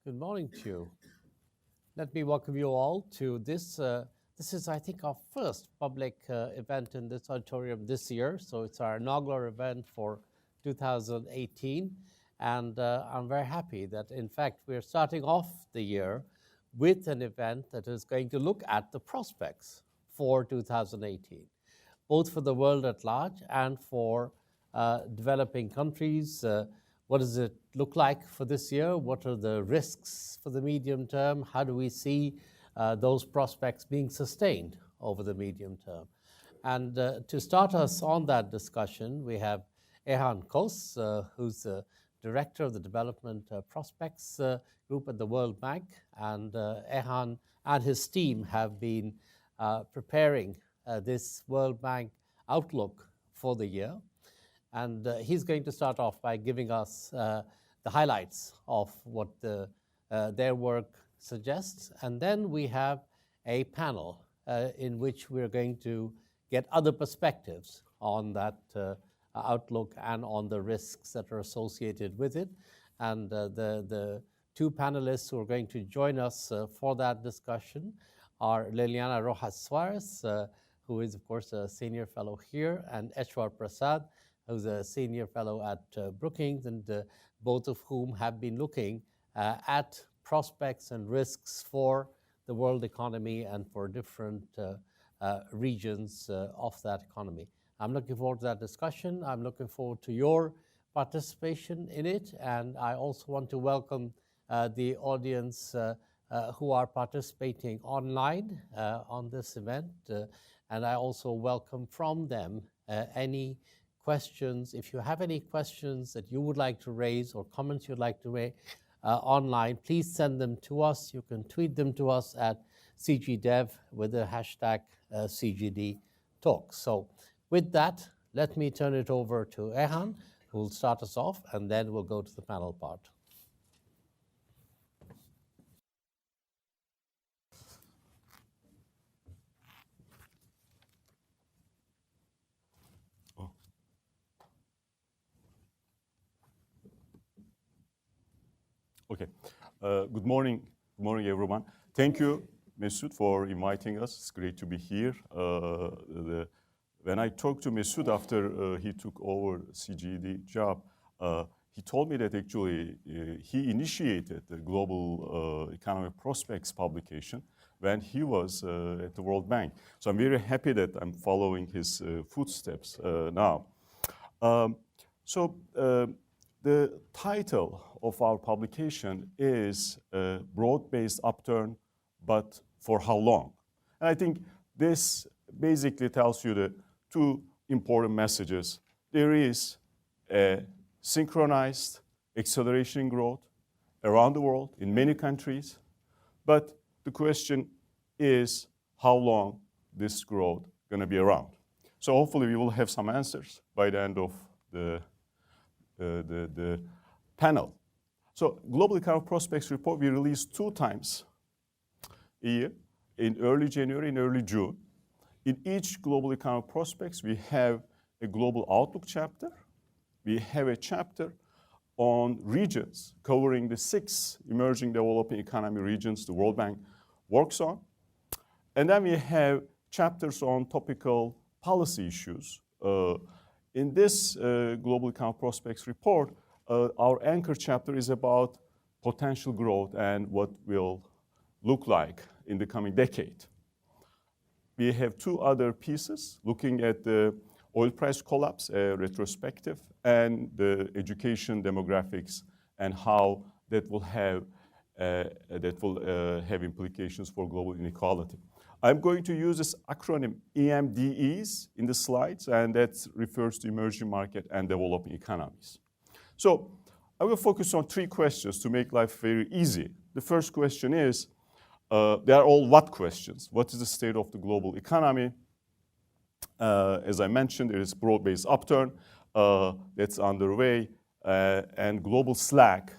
Good morning to you. Let me welcome you all to this. This is, I think, our first public event in this auditorium this year. So it's our inaugural event for 2018. And I'm very happy that, in fact, we're starting off the year with an event that is going to look at the prospects for 2018, both for the world at large and for developing countries. What does it look like for this year? What are the risks for the medium term? How do we see those prospects being sustained over the medium term? And to start us on that discussion, we have Ayhan Kose, who's the Director of the Development Prospects Group at the World Bank. And Ayhan and his team have been preparing this World Bank outlook for the year. And he's going to start off by giving us the highlights of what their work suggests. And then we have a panel in which we're going to get other perspectives on that outlook and on the risks that are associated with it. And the two panelists who are going to join us for that discussion are Liliana Rojas Suarez, who is, of course, a senior fellow here, and Eshwar Prasad, who's a senior fellow at Brookings, and both of whom have been looking at prospects and risks for the world economy and for different regions of that economy. I'm looking forward to that discussion. I'm looking forward to your participation in it, and I also want to welcome the audience who are participating online on this event, and I also welcome from them any questions. If you have any questions that you would like to raise or comments you'd like to make online, please send them to us. You can tweet them to us at CGDev with the hashtag CGDTalk. So with that, let me turn it over to Ayhan, who will start us off, and then we'll go to the panel part. Okay. Good morning, everyone. Thank you, Masood, for inviting us. It's great to be here. When I talked to Masood after he took over CGD job, he told me that actually he initiated the Global Economic Prospects publication when he was at the World Bank. So I'm very happy that I'm following his footsteps now. The title of our publication is Broad-Based Upturn, but for how long? And I think this basically tells you the two important messages. There is a synchronized acceleration in growth around the world in many countries, but the question is how long this growth going to be around. So hopefully we will have some answers by the end of the panel. So Global Economic Prospects Report, we release 2 times a year, in early January and early June. In each Global Economic Prospects, we have a Global Outlook chapter. We have a chapter on regions covering the 6 emerging developing economy regions the World Bank works on. And then we have chapters on topical policy issues. In this Global Economic Prospects Report, our anchor chapter is about potential growth and what will look like in the coming decade. We have 2 other pieces looking at the oil price collapse, retrospective, and the education demographics and how that will have implications for global inequality. I'm going to use this acronym EMDEs in the slides, and that refers to emerging market and developing economies. So I will focus on 3 questions to make life very easy. The first question is, they are all what questions. What is the state of the global economy? As I mentioned, there is broad-based upturn that's underway, and global slack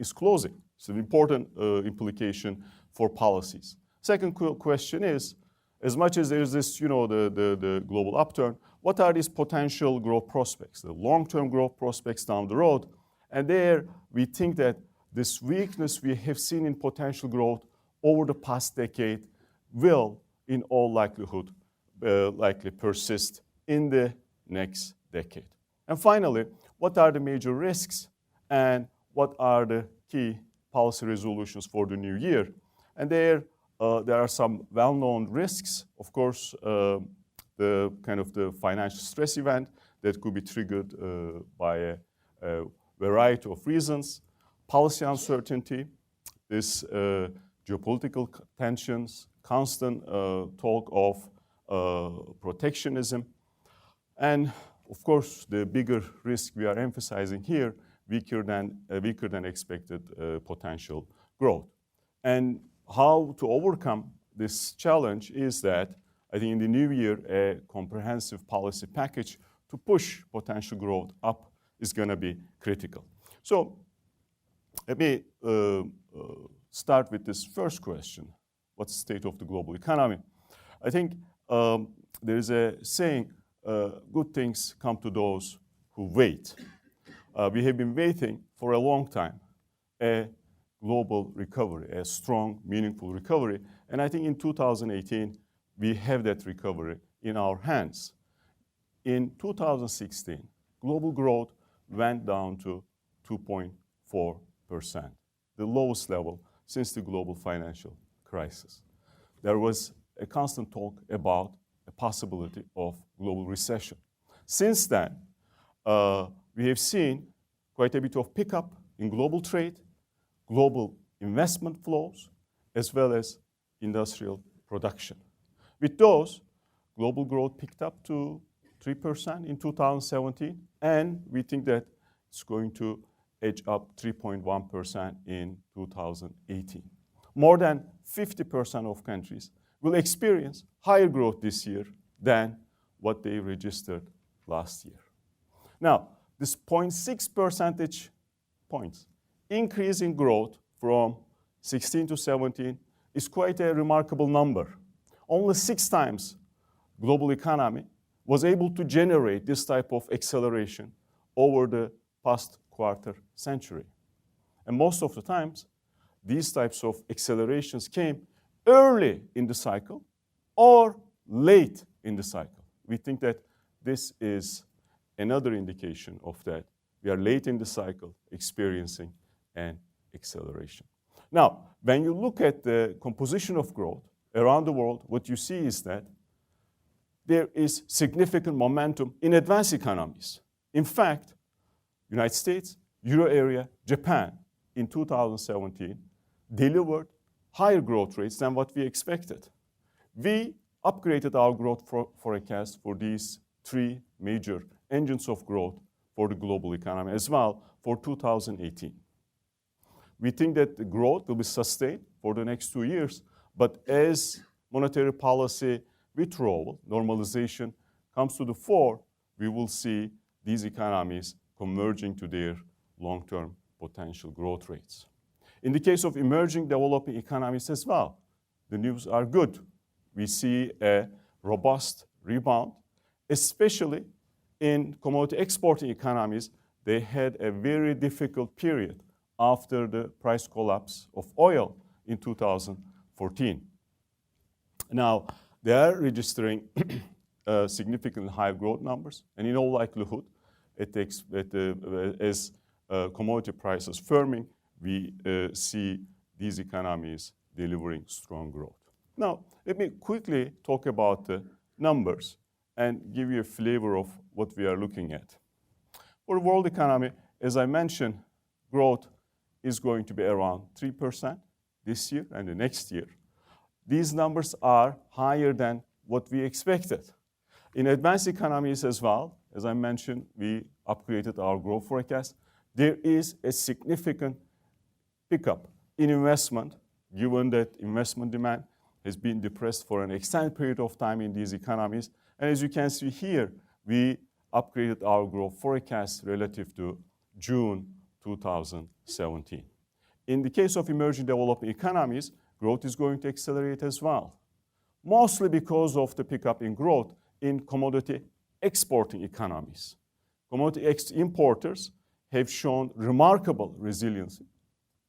is closing. It's an important implication for policies. Second question is, as much as there's this, the global upturn, what are these potential growth prospects, the long-term growth prospects down the road? And there we think that this weakness we have seen in potential growth over the past decade will, in all likelihood, likely persist in the next decade. And finally, what are the major risks and what are the key policy resolutions for the new year? And there are some well-known risks. Of course, the kind of the financial stress event that could be triggered by a variety of reasons, policy uncertainty, this geopolitical tensions, constant talk of protectionism, and of course, the bigger risk we are emphasizing here, weaker than expected potential growth. And how to overcome this challenge is that I think in the new year, a comprehensive policy package to push potential growth up is going to be critical. So let me start with this first question. What's the state of the global economy? I think there is a saying, good things come to those who wait. We have been waiting for a long time, a global recovery, a strong, meaningful recovery. And I think in 2018, we have that recovery in our hands. In 2016, global growth went down to 2.4%, the lowest level since the global financial crisis. There was a constant talk about a possibility of global recession. Since then, we have seen quite a bit of pickup in global trade, global investment flows, as well as industrial production. With those, global growth picked up to 3% in 2017, and we think that it's going to edge up 3.1% in 2018. More than 50% of countries will experience higher growth this year than what they registered last year. Now, this 0.6 percentage points increase in growth from 16 to 17 is quite a remarkable number. Only 6 times global economy was able to generate this type of acceleration over the past quarter century. And most of the times, these types of accelerations came early in the cycle or late in the cycle. We think that this is another indication of that. We are late in the cycle experiencing an acceleration. Now, when you look at the composition of growth around the world, what you see is that there is significant momentum in advanced economies. In fact, United States, Euro area, Japan in 2017 delivered higher growth rates than what we expected. We upgraded our growth forecast for these 3 major engines of growth for the global economy as well for 2018. We think that the growth will be sustained for the next 2 years, but as monetary policy withdrawal, normalization comes to the fore, we will see these economies converging to their long-term potential growth rates. In the case of emerging developing economies as well, the news are good. We see a robust rebound, especially in commodity exporting economies. They had a very difficult period after the price collapse of oil in 2014. Now, they are registering significantly higher growth numbers, and in all likelihood, as commodity prices firming, we see these economies delivering strong growth. Now, let me quickly talk about the numbers and give you a flavor of what we are looking at. For the world economy, as I mentioned, growth is going to be around 3% this year and the next year. These numbers are higher than what we expected. In advanced economies as well, as I mentioned, we upgraded our growth forecast. There is a significant pickup in investment, given that investment demand has been depressed for an extended period of time in these economies. And as you can see here, we upgraded our growth forecast relative to June 2017. In the case of emerging developing economies, growth is going to accelerate as well, mostly because of the pickup in growth in commodity exporting economies. Commodity importers have shown remarkable resiliency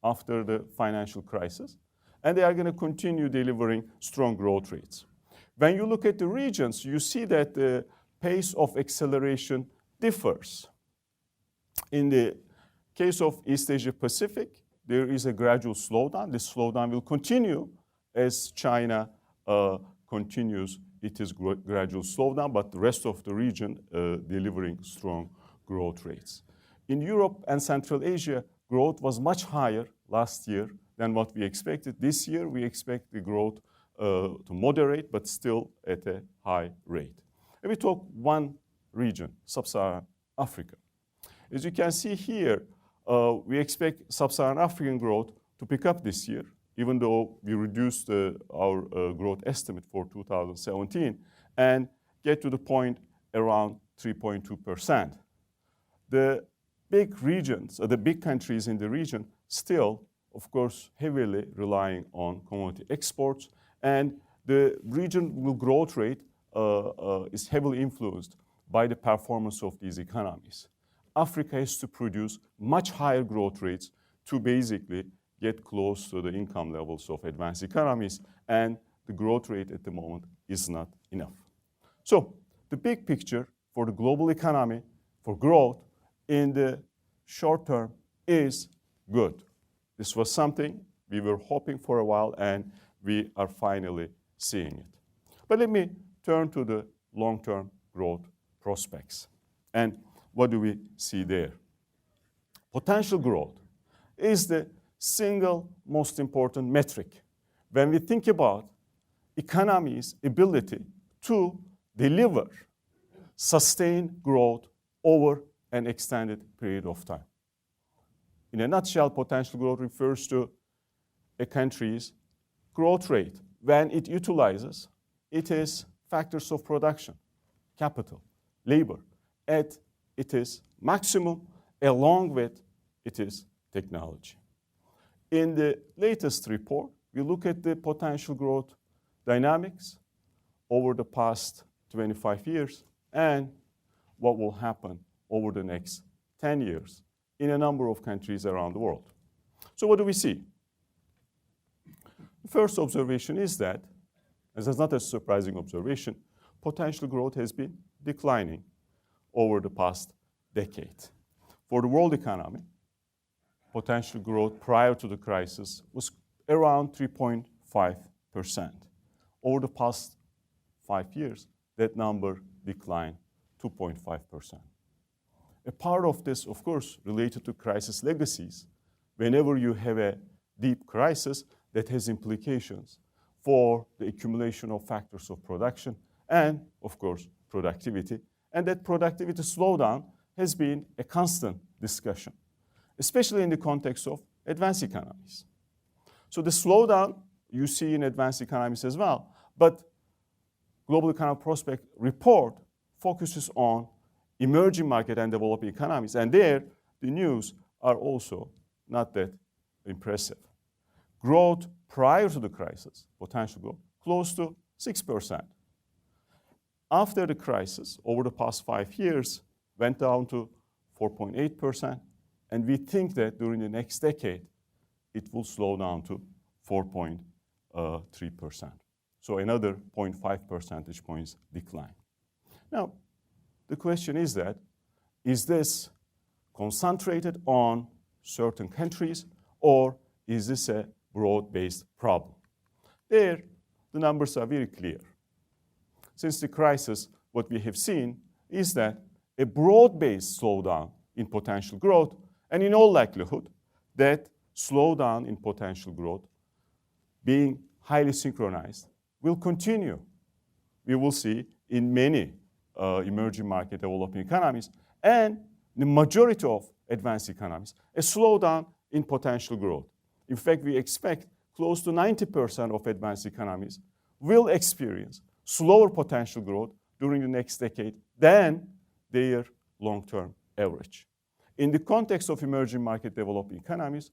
after the financial crisis, and they are going to continue delivering strong growth rates. When you look at the regions, you see that the pace of acceleration differs. In the case of East Asia Pacific, there is a gradual slowdown. This slowdown will continue as China continues its gradual slowdown, but the rest of the region delivering strong growth rates. In Europe and Central Asia, growth was much higher last year than what we expected. This year, we expect the growth to moderate, but still at a high rate. Let me talk one region, Sub-Saharan Africa. As you can see here, we expect Sub-Saharan African growth to pick up this year, even though we reduced our growth estimate for 2017 and get to the point around 3.2%. The big regions, the big countries in the region still, of course, heavily relying on commodity exports, and the regional growth rate is heavily influenced by the performance of these economies. Africa has to produce much higher growth rates to basically get close to the income levels of advanced economies, and the growth rate at the moment is not enough. So the big picture for the global economy, for growth in the short term is good. This was something we were hoping for a while, and we are finally seeing it. But let me turn to the long-term growth prospects. And what do we see there? Potential growth is the single most important metric when we think about economy's ability to deliver sustained growth over an extended period of time. In a nutshell, potential growth refers to a country's growth rate when it utilizes its factors of production, capital, labor, at its maximum, along with its technology. In the latest report, we look at the potential growth dynamics over the past 25 years and what will happen over the next 10 years in a number of countries around the world. So what do we see? The first observation is that, and that's not a surprising observation, potential growth has been declining over the past decade. For the world economy, potential growth prior to the crisis was around 3.5%. Over the past 5 years, that number declined 2.5%. A part of this, of course, related to crisis legacies. Whenever you have a deep crisis, that has implications for the accumulation of factors of production and, of course, productivity. And that productivity slowdown has been a constant discussion, especially in the context of advanced economies. So the slowdown you see in advanced economies as well, but Global Economic Prospect report focuses on emerging market and developing economies, and there the news are also not that impressive. Growth prior to the crisis, potential growth, close to 6%. After the crisis, over the past 5 years, went down to 4.8%, and we think that during the next decade, it will slow down to 4.3%. So another 0.5 percentage points decline. Now, the question is that, is this concentrated on certain countries, or is this a broad-based problem? There, the numbers are very clear. Since the crisis, what we have seen is that a broad-based slowdown in potential growth, and in all likelihood, that slowdown in potential growth, being highly synchronized, will continue. We will see in many emerging market developing economies and the majority of advanced economies a slowdown in potential growth. In fact, we expect close to 90% of advanced economies will experience slower potential growth during the next decade than their long-term average. In the context of emerging market developing economies,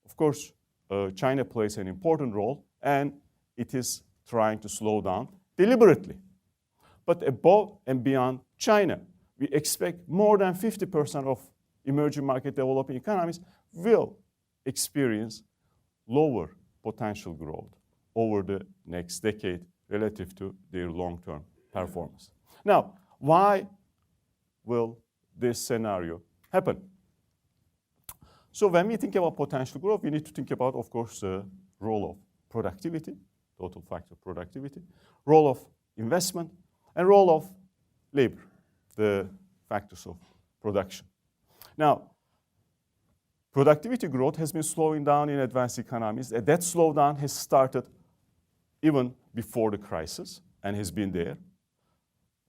of course, China plays an important role, and it is trying to slow down deliberately. But above and beyond China, we expect more than 50% of emerging market developing economies will experience lower potential growth over the next decade relative to their long-term performance. Now, why will this scenario happen? So when we think about potential growth, we need to think about, of course, the role of productivity, total factor productivity, role of investment, and role of labor, the factors of production. Now, productivity growth has been slowing down in advanced economies. That slowdown has started even before the crisis and has been there.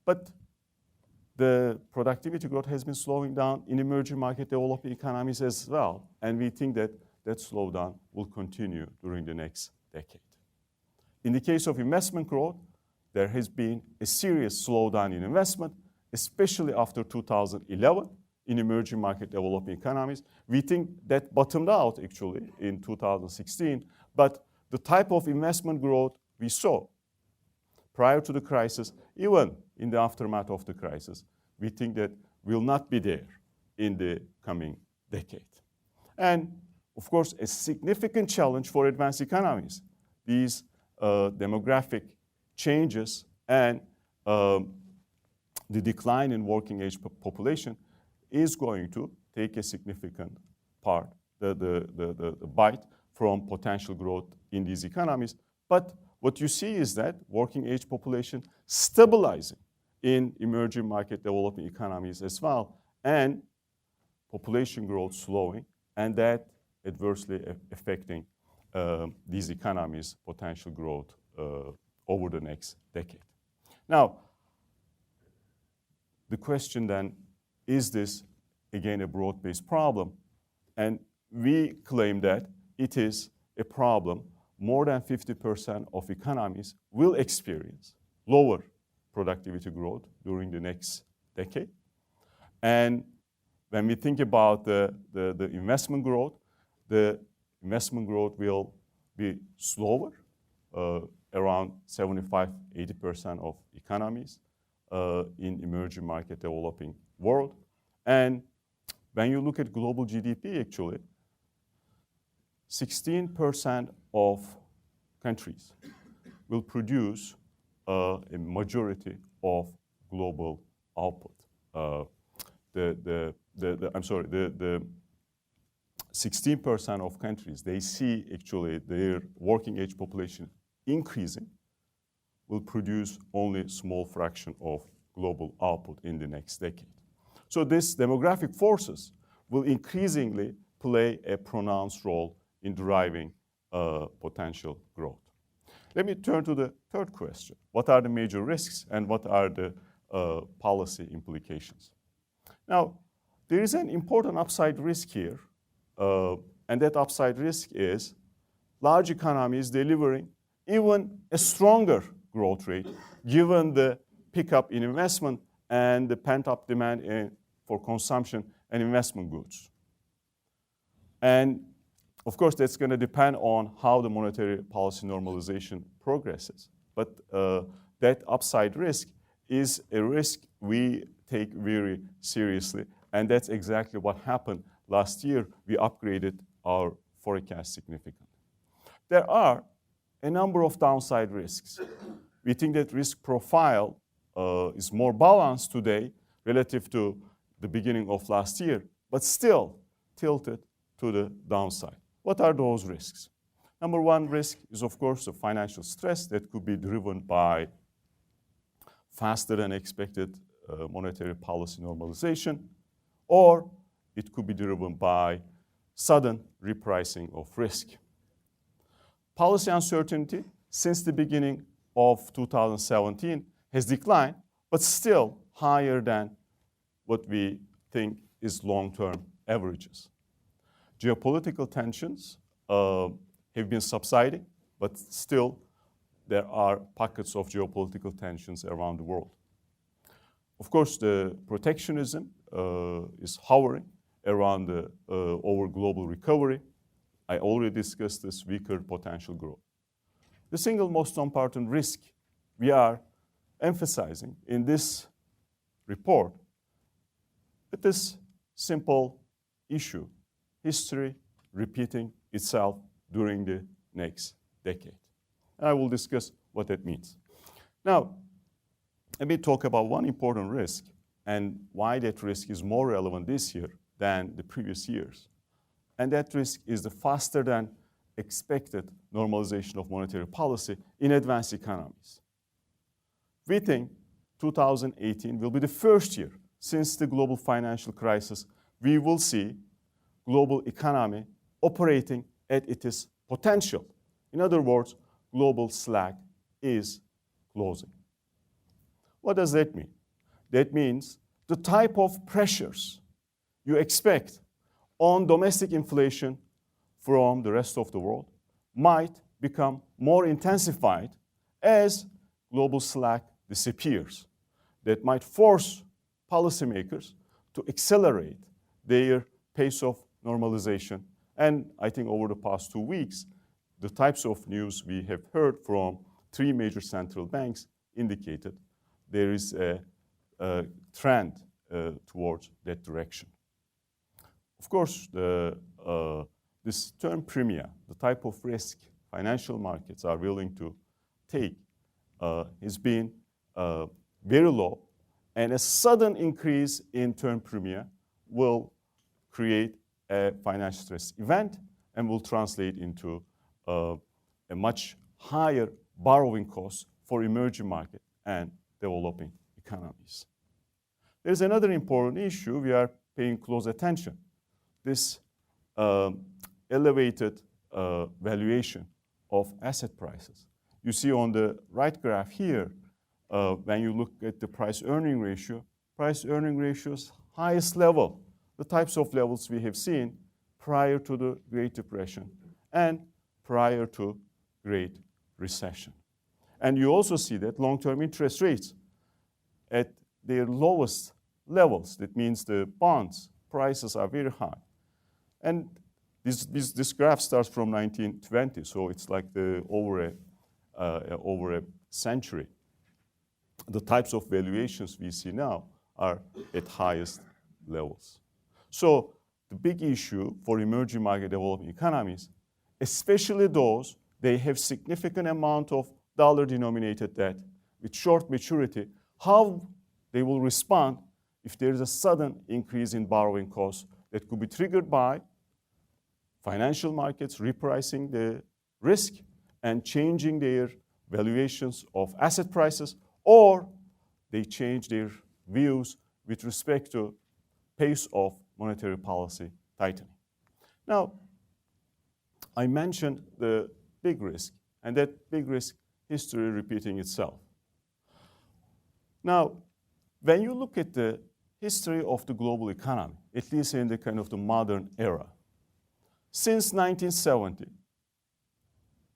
But the productivity growth has been slowing down in emerging market developing economies as well. And we think that that slowdown will continue during the next decade. In the case of investment growth, there has been a serious slowdown in investment, especially after 2011 in emerging market developing economies. We think that bottomed out actually in 2016, but the type of investment growth we saw prior to the crisis, even in the aftermath of the crisis, we think that will not be there in the coming decade. And of course, a significant challenge for advanced economies, these demographic changes and the decline in working age population is going to take a significant part, the bite from potential growth in these economies. But what you see is that working age population stabilizing in emerging market developing economies as well, and population growth slowing, and that adversely affecting these economies' potential growth over the next decade. Now, the question then, is this again a broad-based problem? And we claim that it is a problem. More than 50% of economies will experience lower productivity growth during the next decade. And when we think about the investment growth will be slower, around 75-80% of economies in emerging market developing world. And when you look at global GDP, actually, 16% of countries will produce a majority of global output. The 16% of countries, they see actually their working age population increasing, will produce only a small fraction of global output in the next decade. So these demographic forces will increasingly play a pronounced role in driving potential growth. Let me turn to the third question. What are the major risks and what are the policy implications? Now, there is an important upside risk here, and that upside risk is large economies delivering even a stronger growth rate given the pickup in investment and the pent-up demand for consumption and investment goods. And of course, that's going to depend on how the monetary policy normalization progresses. But that upside risk is a risk we take very seriously. And that's exactly what happened last year. We upgraded our forecast significantly. There are a number of downside risks. We think that risk profile is more balanced today relative to the beginning of last year, but still tilted to the downside. What are those risks? Number one risk is, of course, the financial stress that could be driven by faster than expected monetary policy normalization, or it could be driven by sudden repricing of risk. Policy uncertainty since the beginning of 2017 has declined, but still higher than what we think is long-term averages. Geopolitical tensions have been subsiding, but still there are pockets of geopolitical tensions around the world. Of course, the protectionism is hovering around the over global recovery. I already discussed this weaker potential growth. The single most important risk we are emphasizing in this report is this simple issue. History repeating itself during the next decade. And I will discuss what that means. Now, let me talk about one important risk and why that risk is more relevant this year than the previous years. And that risk is the faster than expected normalization of monetary policy in advanced economies. We think 2018 will be the first year since the global financial crisis we will see global economy operating at its potential. In other words, global slack is closing. What does that mean? That means the type of pressures you expect on domestic inflation from the rest of the world might become more intensified as global slack disappears. That might force policymakers to accelerate their pace of normalization. And I think over the past 2 weeks, the types of news we have heard from 3 major central banks indicated there is a trend towards that direction. Of course, this term premia, the type of risk financial markets are willing to take, has been very low, and a sudden increase in term premia will create a financial stress event and will translate into a much higher borrowing cost for emerging market and developing economies. There's another important issue we are paying close attention. This elevated valuation of asset prices. You see on the right graph here, when you look at the price-earning ratio's highest level, the types of levels we have seen prior to the Great Depression and prior to Great Recession. And you also see that long-term interest rates at their lowest levels. That means the bonds prices are very high. And this graph starts from 1920, so it's like over a century. The types of valuations we see now are at highest levels. So the big issue for emerging market developing economies, especially those, they have significant amount of dollar-denominated debt with short maturity, how they will respond if there is a sudden increase in borrowing costs that could be triggered by financial markets repricing the risk and changing their valuations of asset prices, or they change their views with respect to pace of monetary policy tightening. Now, I mentioned the big risk, and that big risk history repeating itself. Now, when you look at the history of the global economy, at least in the kind of the modern era, since 1970,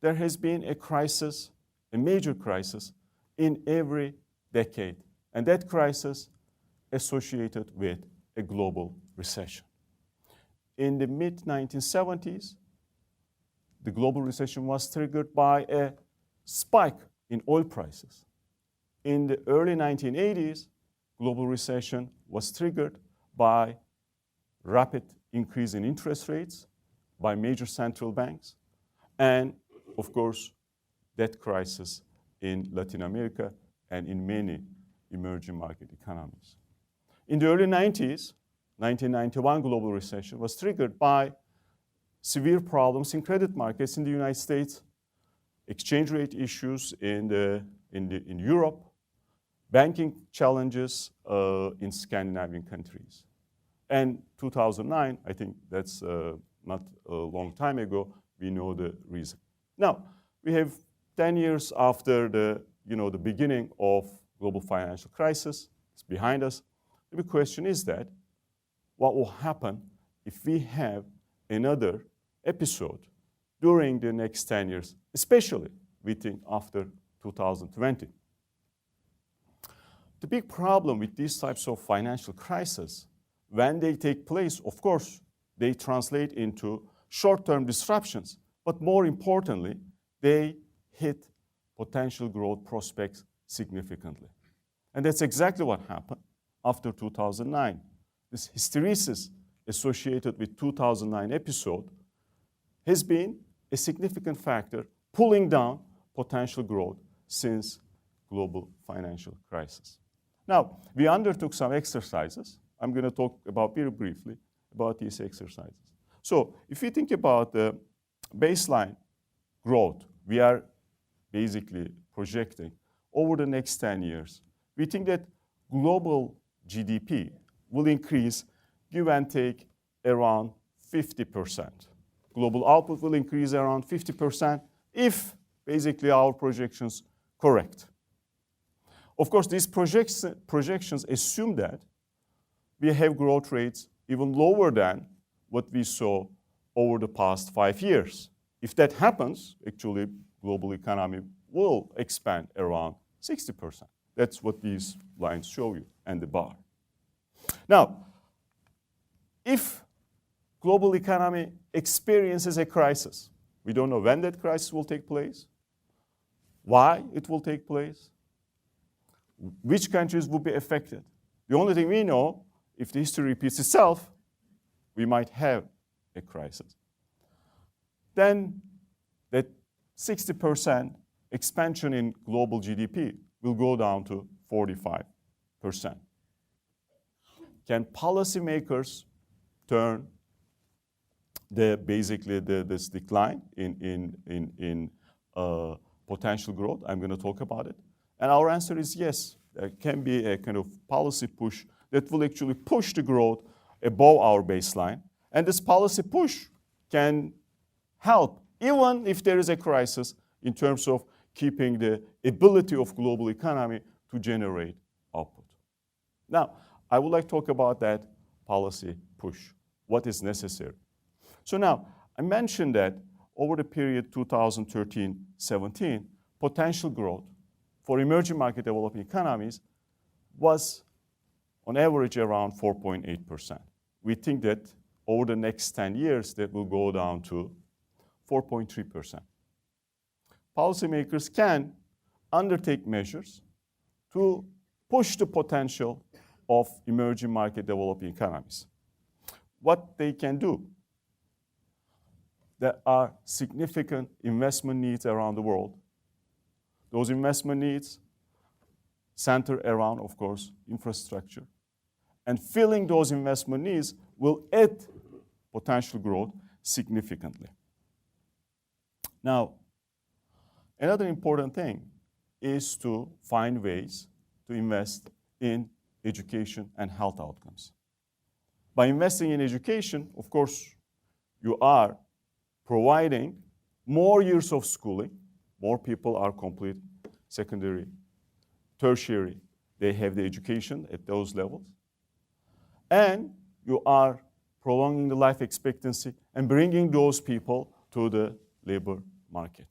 there has been a crisis, a major crisis, in every decade, and that crisis associated with a global recession. In the mid-1970s, the global recession was triggered by a spike in oil prices. In the early 1980s, global recession was triggered by rapid increase in interest rates by major central banks, and of course, that crisis in Latin America and in many emerging market economies. In the early 90s, 1991 global recession was triggered by severe problems in credit markets in the United States, exchange rate issues in Europe, banking challenges in Scandinavian countries. And 2009, I think that's not a long time ago, we know the reason. Now, we have 10 years after the beginning of global financial crisis. It's behind us. The big question is that what will happen if we have another episode during the next 10 years, especially we think after 2020. The big problem with these types of financial crises, when they take place, of course, they translate into short-term disruptions, but more importantly, they hit potential growth prospects significantly. And that's exactly what happened after 2009. This hysteresis associated with 2009 episode has been a significant factor pulling down potential growth since global financial crisis. Now, we undertook some exercises. I'm going to talk about very briefly about these exercises. So if you think about the baseline growth we are basically projecting over the next 10 years, we think that global GDP will increase, give and take, around 50%. Global output will increase around 50% if basically our projections correct. Of course, these projections assume that we have growth rates even lower than what we saw over the past 5 years. If that happens, actually, global economy will expand around 60%. That's what these lines show you, and the bar. Now, if global economy experiences a crisis, we don't know when that crisis will take place, why it will take place, which countries will be affected. The only thing we know, if the history repeats itself, we might have a crisis. Then that 60% expansion in global GDP will go down to 45%. Can policymakers turn this decline in potential growth? I'm going to talk about it. And our answer is yes. There can be a kind of policy push that will actually push the growth above our baseline. And this policy push can help, even if there is a crisis, in terms of keeping the ability of global economy to generate output. Now, I would like to talk about that policy push, what is necessary. So now, I mentioned that over the period 2013-17, potential growth for emerging market developing economies was on average around 4.8%. We think that over the next 10 years, that will go down to 4.3%. Policymakers can undertake measures to push the potential of emerging market developing economies. What they can do? There are significant investment needs around the world. Those investment needs center around, of course, infrastructure. And filling those investment needs will add potential growth significantly. Now, another important thing is to find ways to invest in education and health outcomes. By investing in education, of course, you are providing more years of schooling. More people are complete secondary, tertiary. They have the education at those levels. And you are prolonging the life expectancy and bringing those people to the labor market.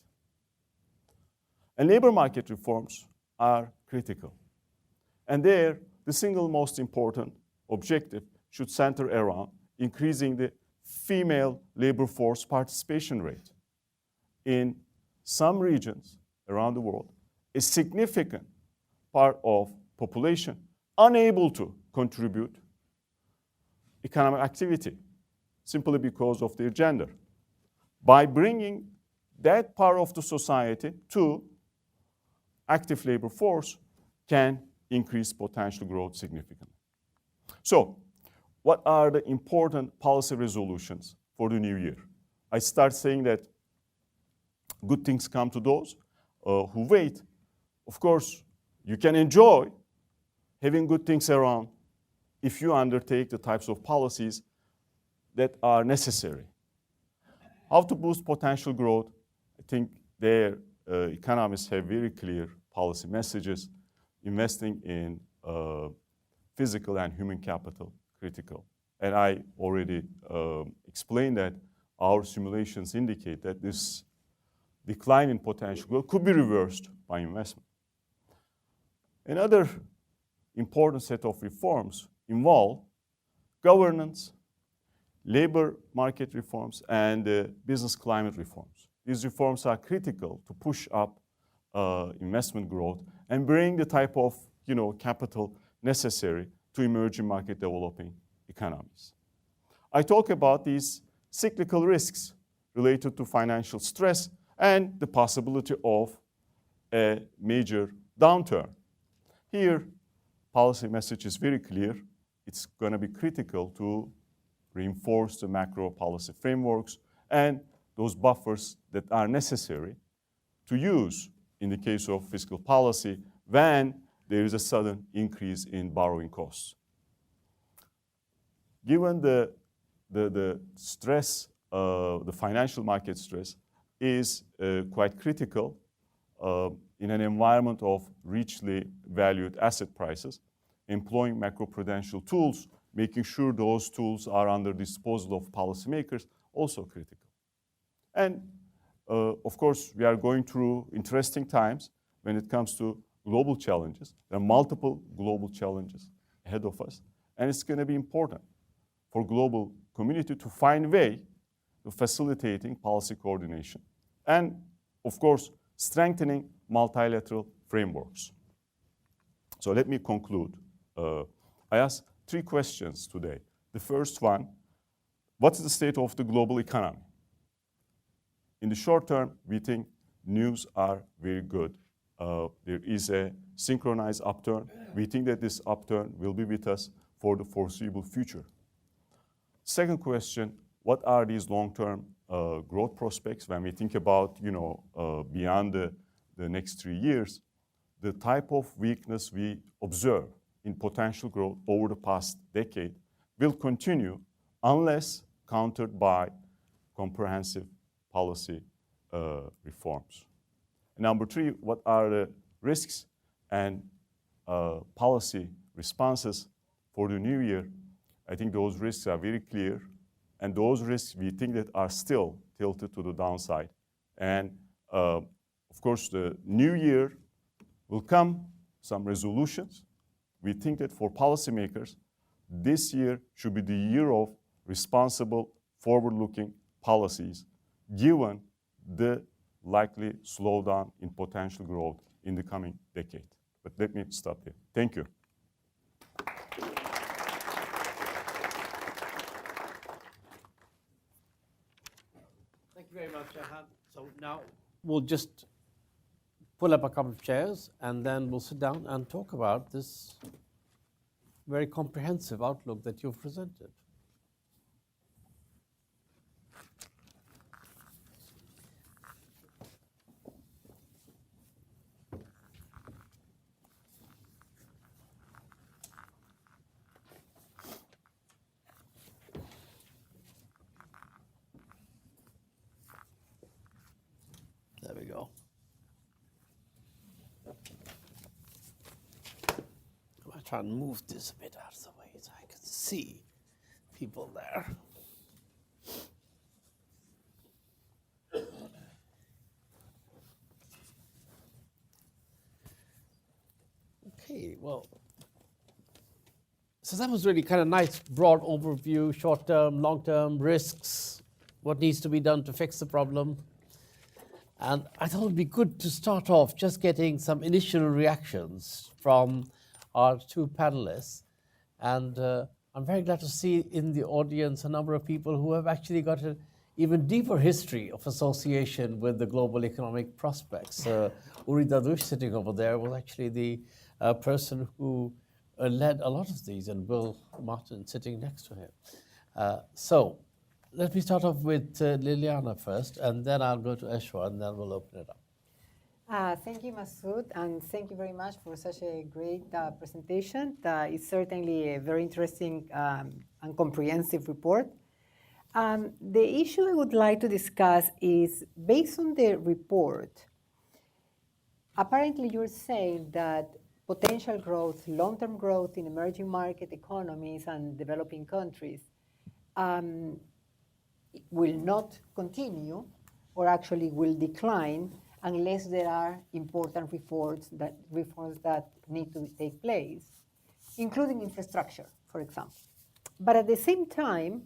And labor market reforms are critical. And there, the single most important objective should center around increasing the female labor force participation rate. In some regions around the world, a significant part of population unable to contribute economic activity simply because of their gender. By bringing that part of the society to active labor force can increase potential growth significantly. So, what are the important policy resolutions for the new year? I start saying that good things come to those who wait. Of course, you can enjoy having good things around if you undertake the types of policies that are necessary. How to boost potential growth? I think their economists have very clear policy messages. Investing in physical and human capital, critical. And I already explained that our simulations indicate that this decline in potential growth could be reversed by investment. Another important set of reforms involve governance, labor market reforms, and business climate reforms. These reforms are critical to push up investment growth and bring the type of capital necessary to emerging market developing economies. I talk about these cyclical risks related to financial stress and the possibility of a major downturn. Here, policy message is very clear. It's going to be critical to reinforce the macro policy frameworks and those buffers that are necessary to use in the case of fiscal policy when there is a sudden increase in borrowing costs. Given the stress, the financial market stress is quite critical in an environment of richly valued asset prices, employing macroprudential tools, making sure those tools are under disposal of policymakers, also critical. And of course, we are going through interesting times when it comes to global challenges. There are multiple global challenges ahead of us, and it's going to be important for global community to find a way to facilitating policy coordination and, of course, strengthening multilateral frameworks. So let me conclude. I asked 3 questions today. The first one, what's the state of the global economy? In the short term, we think news are very good. There is a synchronized upturn. We think that this upturn will be with us for the foreseeable future. Second question, what are these long-term growth prospects when we think about, beyond the next 3 years? The type of weakness we observe in potential growth over the past decade will continue unless countered by comprehensive policy reforms. Number 3, what are the risks and policy responses for the new year? I think those risks are very clear, and those risks we think that are still tilted to the downside. And of course, the new year will come some resolutions. We think that for policymakers, this year should be the year of responsible, forward-looking policies, given the likely slowdown in potential growth in the coming decade. But let me stop there. Thank you. Thank you very much, Ayhan. So now we'll just pull up a couple of chairs and then we'll sit down and talk about this very comprehensive outlook that you've presented. There we go. I'll try and move this a bit out of the way so I can see people there. Okay, well, so that was really kind of nice, broad overview, short-term, long-term risks, what needs to be done to fix the problem. And I thought it would be good to start off just getting some initial reactions from our 2 panelists. And I'm very glad to see in the audience a number of people who have actually got an even deeper history of association with the global economic prospects. Uri Dadush, sitting over there, was actually the person who led a lot of these, and Bill Martin sitting next to him. So let me start off with Liliana first, and then I'll go to Eshwa, and then we'll open it up. Thank you, Masood, and thank you very much for such a great presentation. It's certainly a very interesting and comprehensive report. The issue I would like to discuss is, based on the report, apparently you're saying that potential growth, long-term growth in emerging market economies and developing countries will not continue, or actually will decline, unless there are important reforms that need to take place, including infrastructure, for example. But at the same time,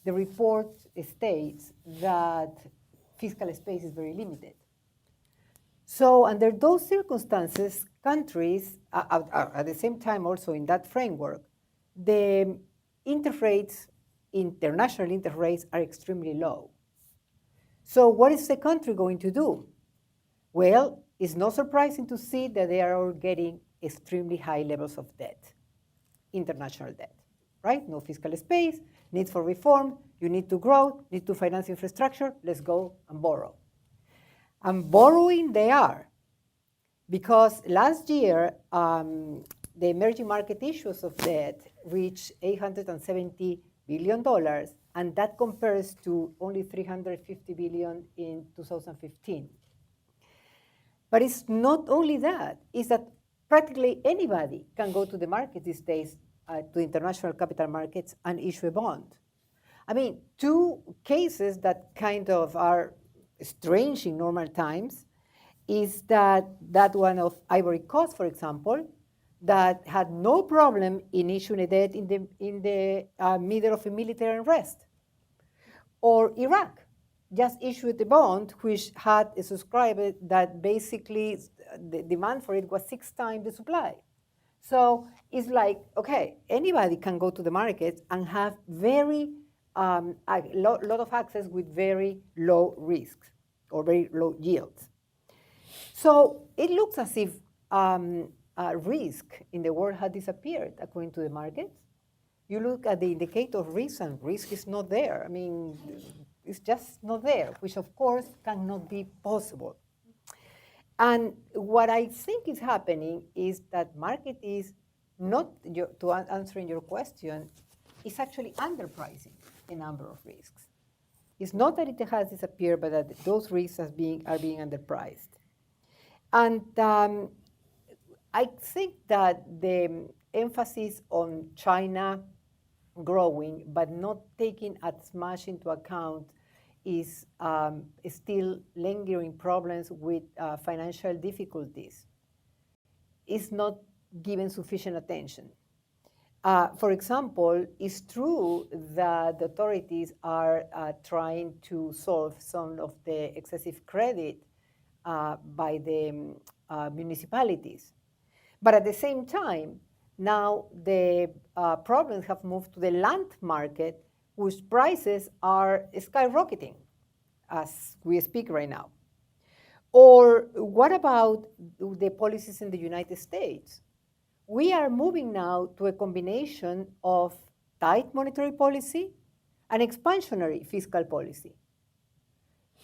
the report states that fiscal space is very limited. So under those circumstances, countries, at the same time also in that framework, the interest rates, international interest rates, are extremely low. So what is the country going to do? Well, it's not surprising to see that they are all getting extremely high levels of debt, international debt, right? No fiscal space, needs for reform, you need to grow, need to finance infrastructure, let's go and borrow. And borrowing they are, because last year, the emerging market issues of debt reached $870 billion, and that compares to only $350 billion in 2015. But it's not only that, it's that practically anybody can go to the market these days, to international capital markets, and issue a bond. I mean, two cases that kind of are strange in normal times is that one of Ivory Coast, for example, that had no problem in issuing a debt in the middle of a military unrest. Or Iraq just issued a bond which had a subscriber that basically the demand for it was 6 times the supply. So it's like, okay, anybody can go to the market and have very a lot of access with very low risks or very low yields. So it looks as if risk in the world had disappeared according to the markets. You look at the indicator of risk, and risk is not there. I mean, it's just not there, which of course cannot be possible. And what I think is happening is that market is not, to answering your question, is actually underpricing a number of risks. It's not that it has disappeared, but that those risks are being underpriced. And I think that the emphasis on China growing, but not taking as much into account is still lingering problems with financial difficulties. It's not given sufficient attention. For example, it's true that the authorities are trying to solve some of the excessive credit by the municipalities. But at the same time, now the problems have moved to the land market, whose prices are skyrocketing as we speak right now. Or what about the policies in the United States? We are moving now to a combination of tight monetary policy and expansionary fiscal policy.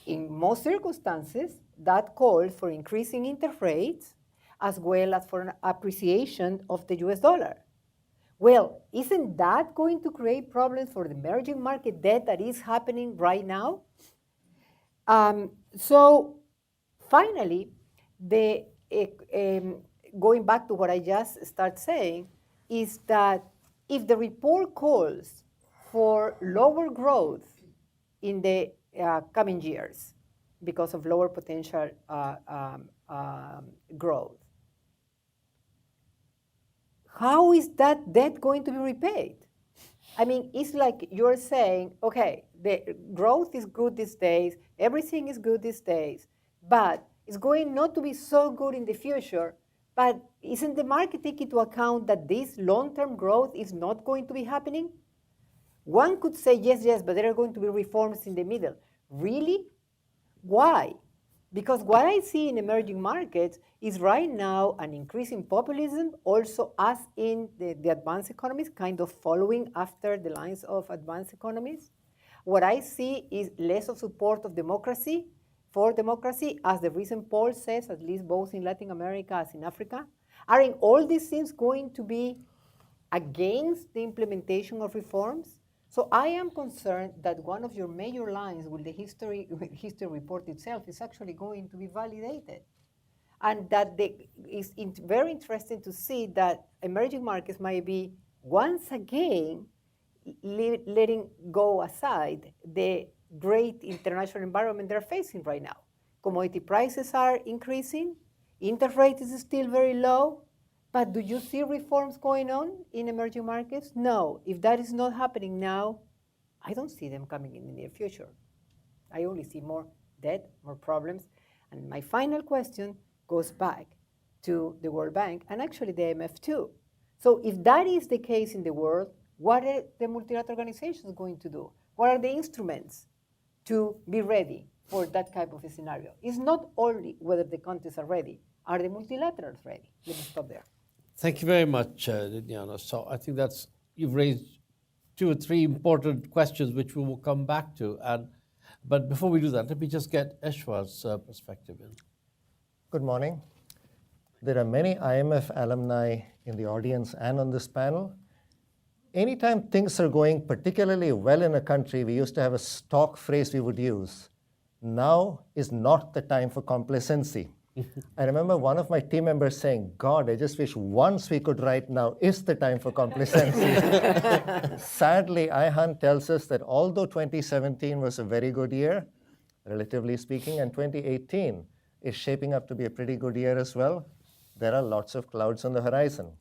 In most circumstances, that calls for increasing interest rates as well as for an appreciation of the US dollar. Well, isn't that going to create problems for the emerging market debt that is happening right now? So finally, going back to what I just started saying, is that if the report calls for lower growth in the coming years because of lower potential growth, how is that debt going to be repaid? I mean, it's like you're saying, okay, the growth is good these days, everything is good these days, but it's going not to be so good in the future. But isn't the market taking into account that this long-term growth is not going to be happening? One could say, yes, but there are going to be reforms in the middle. Really? Why? Because what I see in emerging markets is right now an increase in populism, also as in the advanced economies, kind of following after the lines of advanced economies. What I see is less of support of democracy, for democracy, as the recent poll says, at least both in Latin America as in Africa. Are in all these things going to be against the implementation of reforms? So I am concerned that one of your major lines with the history report itself is actually going to be validated. And that it's very interesting to see that emerging markets might be once again letting go aside the great international environment they're facing right now. Commodity prices are increasing, interest rate is still very low, but do you see reforms going on in emerging markets? No. If that is not happening now, I don't see them coming in the near future. I only see more debt, more problems. And my final question goes back to the World Bank and actually the IMF too. So if that is the case in the world, what are the multilateral organizations going to do? What are the instruments to be ready for that type of a scenario. It's not only whether the countries are ready. Are the multilaterals ready? Let me stop there. Thank you very much, Liliana. So I think you've raised 2 or 3 important questions which we will come back to. But before we do that, let me just get Eshwa's perspective in. Good morning. There are many IMF alumni in the audience and on this panel. Anytime things are going particularly well in a country, we used to have a stock phrase we would use. Now is not the time for complacency. I remember one of my team members saying, God, I just wish once we could write now is the time for complacency. Sadly, Ayhan tells us that although 2017 was a very good year, relatively speaking, and 2018 is shaping up to be a pretty good year as well, there are lots of clouds on the horizon.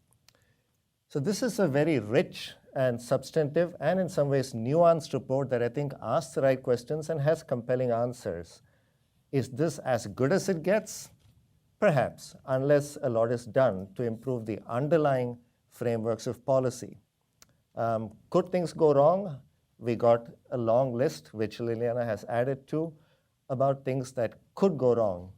So this is a very rich and substantive and in some ways nuanced report that I think asks the right questions and has compelling answers. Is this as good as it gets? Perhaps, unless a lot is done to improve the underlying frameworks of policy. Could things go wrong? We got a long list, which Liliana has added to, about things that could go wrong.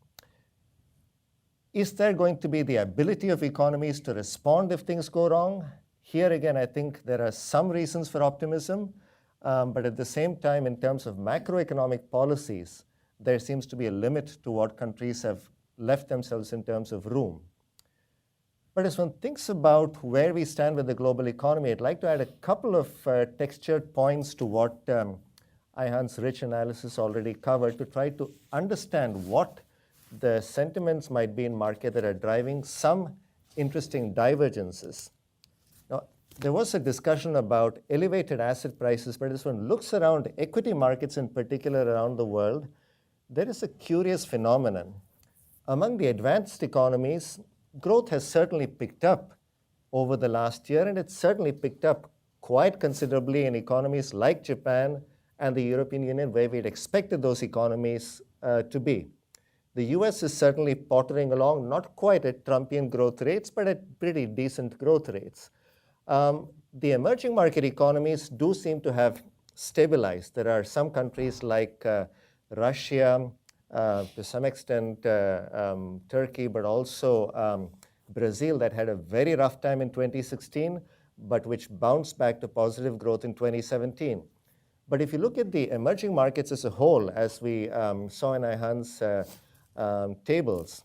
Is there going to be the ability of economies to respond if things go wrong? Here again, I think there are some reasons for optimism, but at the same time, in terms of macroeconomic policies, there seems to be a limit to what countries have left themselves in terms of room. But as one thinks about where we stand with the global economy, I'd like to add a couple of textured points to what Ayhan's rich analysis already covered to try to understand what the sentiments might be in market that are driving some interesting divergences. Now, there was a discussion about elevated asset prices, but as one looks around equity markets in particular around the world, there is a curious phenomenon. Among the advanced economies, growth has certainly picked up over the last year, and it's certainly picked up quite considerably in economies like Japan and the European Union, where we'd expected those economies to be. The US is certainly pottering along, not quite at Trumpian growth rates, but at pretty decent growth rates. The emerging market economies do seem to have stabilized. There are some countries like Russia, to some extent Turkey, but also Brazil that had a very rough time in 2016, but which bounced back to positive growth in 2017. But if you look at the emerging markets as a whole, as we saw in Ayhan's tables,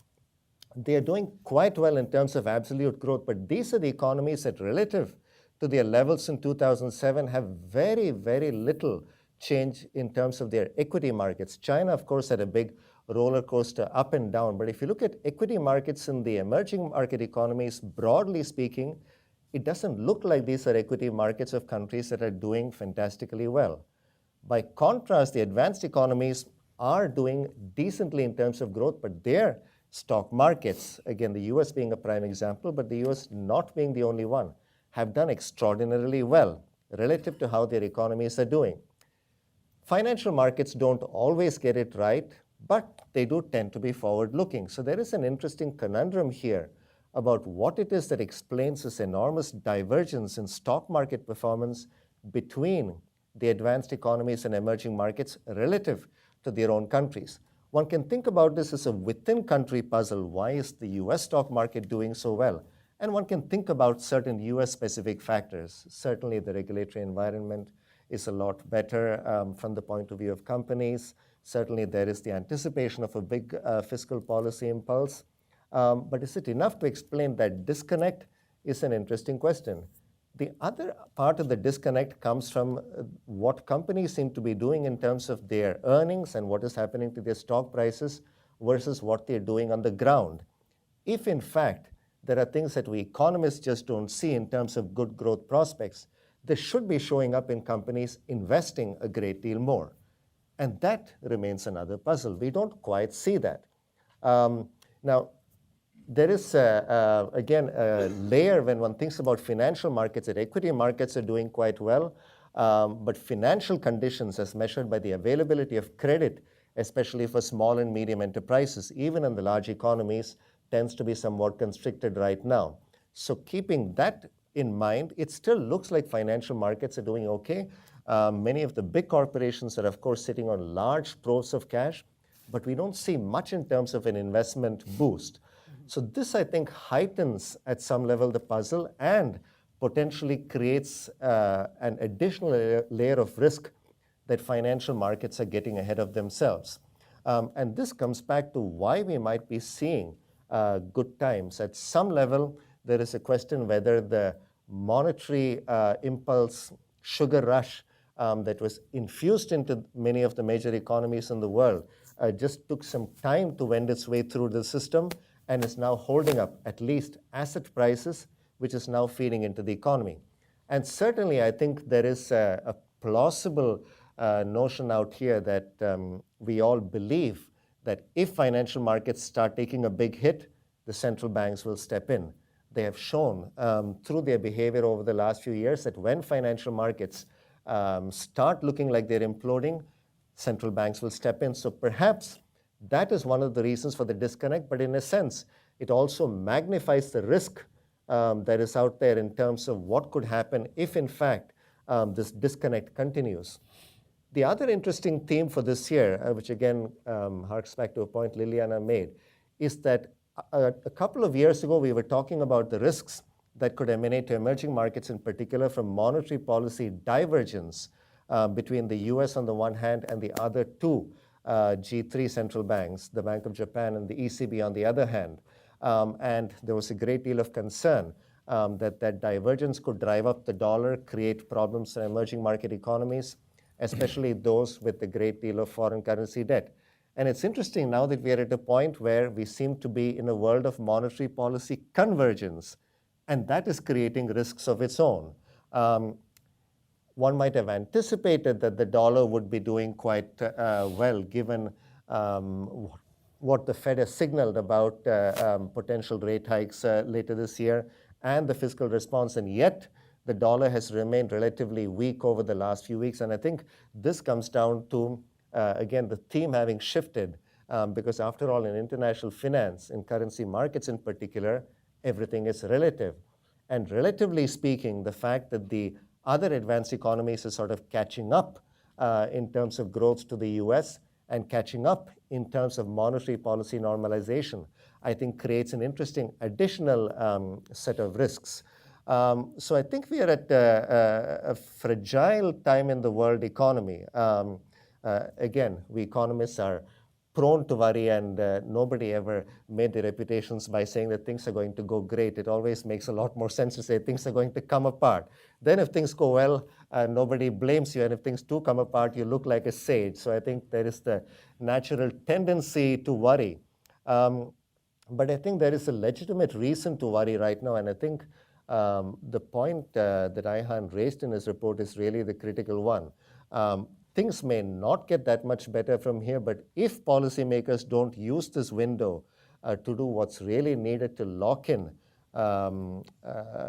they are doing quite well in terms of absolute growth, but these are the economies that relative to their levels in 2007 have very, very little change in terms of their equity markets. China, of course, had a big roller coaster up and down, but if you look at equity markets in the emerging market economies, broadly speaking, it doesn't look like these are equity markets of countries that are doing fantastically well. By contrast, the advanced economies are doing decently in terms of growth, but their stock markets, again, the US being a prime example, but the US not being the only one, have done extraordinarily well relative to how their economies are doing. Financial markets don't always get it right, but they do tend to be forward-looking. So there is an interesting conundrum here about what it is that explains this enormous divergence in stock market performance between the advanced economies and emerging markets relative to their own countries. One can think about this as a within-country puzzle. Why is the US stock market doing so well? And one can think about certain US-specific factors. Certainly the regulatory environment is a lot better from the point of view of companies. Certainly there is the anticipation of a big fiscal policy impulse. But is it enough to explain that disconnect is an interesting question. The other part of the disconnect comes from what companies seem to be doing in terms of their earnings and what is happening to their stock prices versus what they're doing on the ground. If in fact there are things that we economists just don't see in terms of good growth prospects, they should be showing up in companies investing a great deal more. And that remains another puzzle. We don't quite see that. Now, there is, again, a layer when one thinks about financial markets, that equity markets are doing quite well, but financial conditions as measured by the availability of credit, especially for small and medium enterprises, even in the large economies, tends to be somewhat constricted right now. So keeping that in mind, it still looks like financial markets are doing okay. Many of the big corporations are, of course, sitting on large troves of cash. but we don't see much in terms of an investment boost. So this, I think, heightens at some level the puzzle and potentially creates an additional layer of risk that financial markets are getting ahead of themselves. And this comes back to why we might be seeing good times. At some level, there is a question whether the monetary impulse, sugar rush that was infused into many of the major economies in the world just took some time to wend its way through the system and is now holding up at least asset prices, which is now feeding into the economy. And certainly, I think there is a plausible notion out here that we all believe that if financial markets start taking a big hit, the central banks will step in. They have shown through their behavior over the last few years that when financial markets start looking like they're imploding, central banks will step in. So perhaps that is one of the reasons for the disconnect, but in a sense, it also magnifies the risk that is out there in terms of what could happen if, in fact, this disconnect continues. The other interesting theme for this year, which again harks back to a point Liliana made, is that a couple of years ago, we were talking about the risks that could emanate to emerging markets, in particular from monetary policy divergence between the US on the one hand and the other two G3 central banks, the Bank of Japan and the ECB on the other hand. And there was a great deal of concern that that divergence could drive up the dollar, create problems for emerging market economies, especially those with a great deal of foreign currency debt. And it's interesting now that we are at a point where we seem to be in a world of monetary policy convergence, and that is creating risks of its own. One might have anticipated that the dollar would be doing quite well, given what the Fed has signaled about potential rate hikes later this year and the fiscal response, and yet the dollar has remained relatively weak over the last few weeks. And I think this comes down to, again, the theme having shifted, because after all, in international finance, in currency markets in particular, everything is relative. And relatively speaking, the fact that the other advanced economies are sort of catching up in terms of growth to the US and catching up in terms of monetary policy normalization, I think creates an interesting additional set of risks. So I think we are at a fragile time in the world economy. Again, we economists are prone to worry, and nobody ever made their reputations by saying that things are going to go great. It always makes a lot more sense to say things are going to come apart. Then if things go well, nobody blames you, and if things do come apart, you look like a sage. So I think there is the natural tendency to worry. But I think there is a legitimate reason to worry right now, and I think the point that Ayhan raised in his report is really the critical one. Things may not get that much better from here, but if policymakers don't use this window to do what's really needed to lock in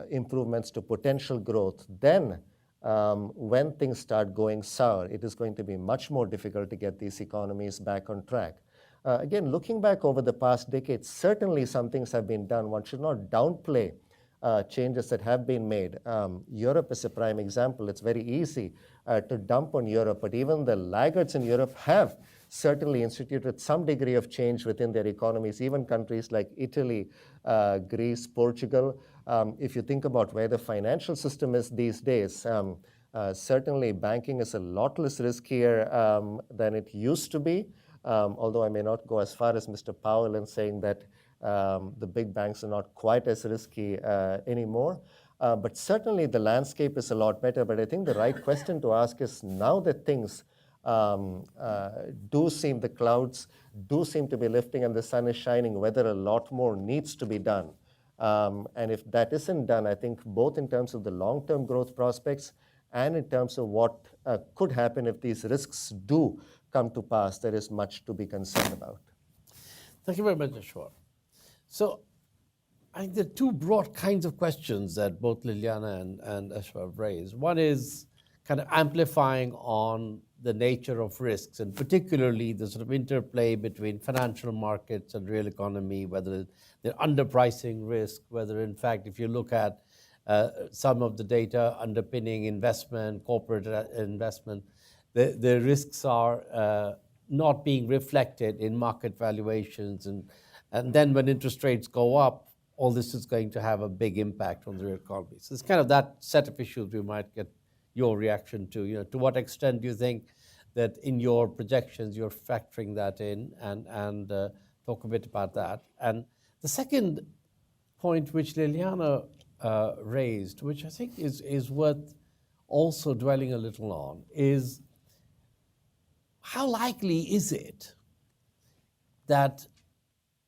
improvements to potential growth, then when things start going sour, it is going to be much more difficult to get these economies back on track. Again, looking back over the past decade, certainly some things have been done. One should not downplay changes that have been made. Europe is a prime example. It's very easy to dump on Europe, but even the laggards in Europe have certainly instituted some degree of change within their economies, even countries like Italy, Greece, Portugal. If you think about where the financial system is these days, certainly banking is a lot less riskier than it used to be, although I may not go as far as Mr. Powell in saying that the big banks are not quite as risky anymore. But certainly the landscape is a lot better. But I think the right question to ask is, now that things the clouds do seem to be lifting and the sun is shining, whether a lot more needs to be done. And if that isn't done, I think both in terms of the long-term growth prospects and in terms of what could happen if these risks do come to pass, there is much to be concerned about. Thank you very much, Ashwar. So I think there are two broad kinds of questions that both Liliana and Ashwar raised. One is kind of amplifying on the nature of risks, and particularly the sort of interplay between financial markets and real economy, whether they're underpricing risk, whether in fact, if you look at some of the data underpinning investment, corporate investment, the risks are not being reflected in market valuations. And then when interest rates go up, all this is going to have a big impact on the real economy. So it's kind of that set of issues we might get your reaction to. To what extent do you think that in your projections you're factoring that in, and talk a bit about that. And the second point which Liliana raised, which I think is worth also dwelling a little on, is how likely is it that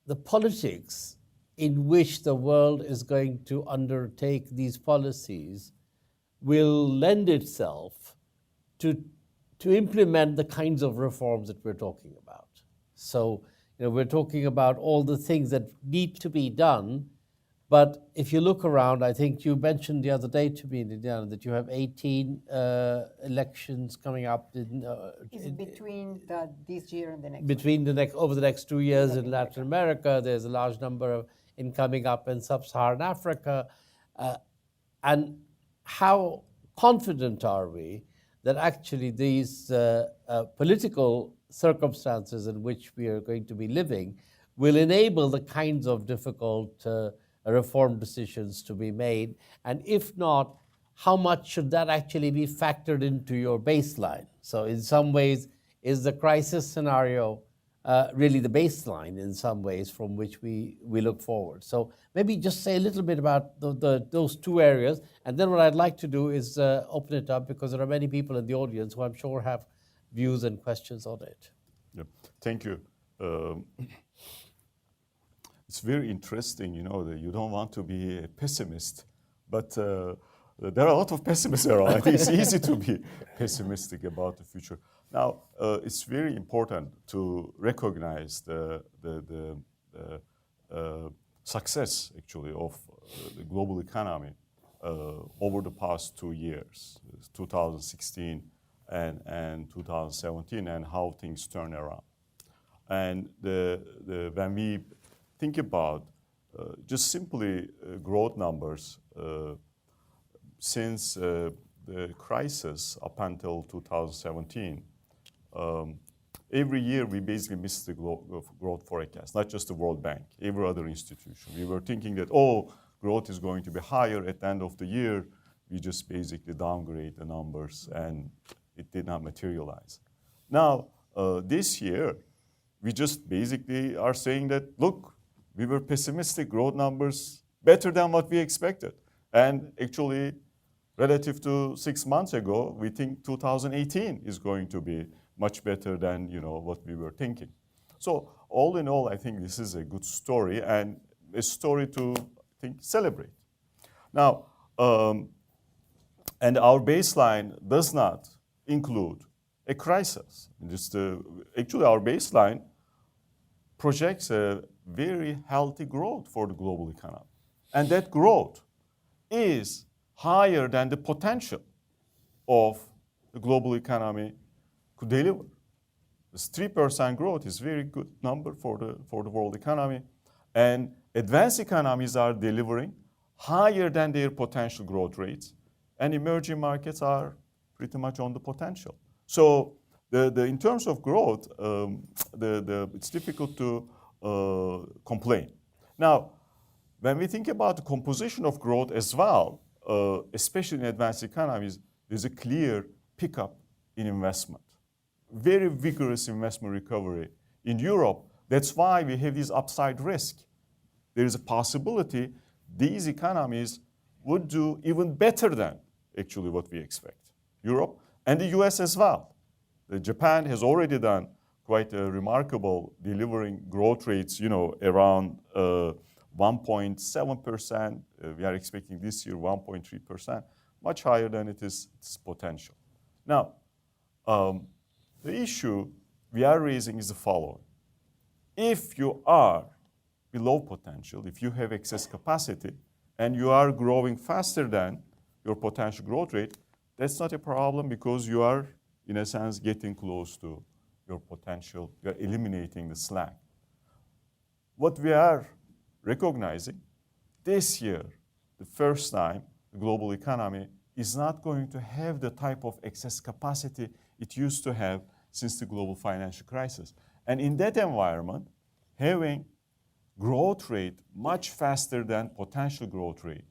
the politics in which the world is going to undertake these policies will lend itself to implement the kinds of reforms that we're talking about? So, we're talking about all the things that need to be done, but if you look around, I think you mentioned the other day to me, Indiana, that you have 18 elections coming up. It's between this year and the next. Over the next 2 years in Latin America. There's a large number in coming up in sub-Saharan Africa. And how confident are we that actually these political circumstances in which we are going to be living will enable the kinds of difficult reform decisions to be made? And if not, how much should that actually be factored into your baseline? So in some ways, is the crisis scenario really the baseline in some ways from which we look forward? So maybe just say a little bit about those two areas. And then what I'd like to do is open it up, because there are many people in the audience who I'm sure have views and questions on it. Yeah. Thank you. It's very interesting, that you don't want to be a pessimist, but there are a lot of pessimists around. I think it's easy to be pessimistic about the future. Now, it's very important to recognize the success, actually, of the global economy over the past 2 years, 2016 and 2017, and how things turn around. And when we think about just simply growth numbers, since the crisis up until 2017, every year we basically missed the growth forecast, not just the World Bank, every other institution. We were thinking that, growth is going to be higher at the end of the year. We just basically downgrade the numbers, and it did not materialize. Now, this year, we just basically are saying that, look, we were pessimistic, growth numbers better than what we expected. And actually, relative to 6 months ago, we think 2018 is going to be much better than what we were thinking. So all in all, I think this is a good story, and a story to, I think, celebrate. Now, and our baseline does not include a crisis. Actually, our baseline projects a very healthy growth for the global economy. And that growth is higher than the potential of the global economy could deliver. This 3% growth is a very good number for the world economy. And advanced economies are delivering higher than their potential growth rates. And emerging markets are pretty much on the potential. So in terms of growth, it's difficult to complain. Now, when we think about the composition of growth as well, especially in advanced economies, there's a clear pickup in investment. Very vigorous investment recovery in Europe. That's why we have this upside risk. There is a possibility these economies would do even better than actually what we expect. Europe and the US as well. Japan has already done quite a remarkable, delivering growth rates, around 1.7%. We are expecting this year 1.3%, much higher than its potential. Now, the issue we are raising is the following. If you are below potential, if you have excess capacity, and you are growing faster than your potential growth rate, that's not a problem, because you are, in a sense, getting close to your potential. You are eliminating the slack. What we are recognizing this year, the first time, the global economy is not going to have the type of excess capacity it used to have since the global financial crisis. And in that environment, having growth rate much faster than potential growth rate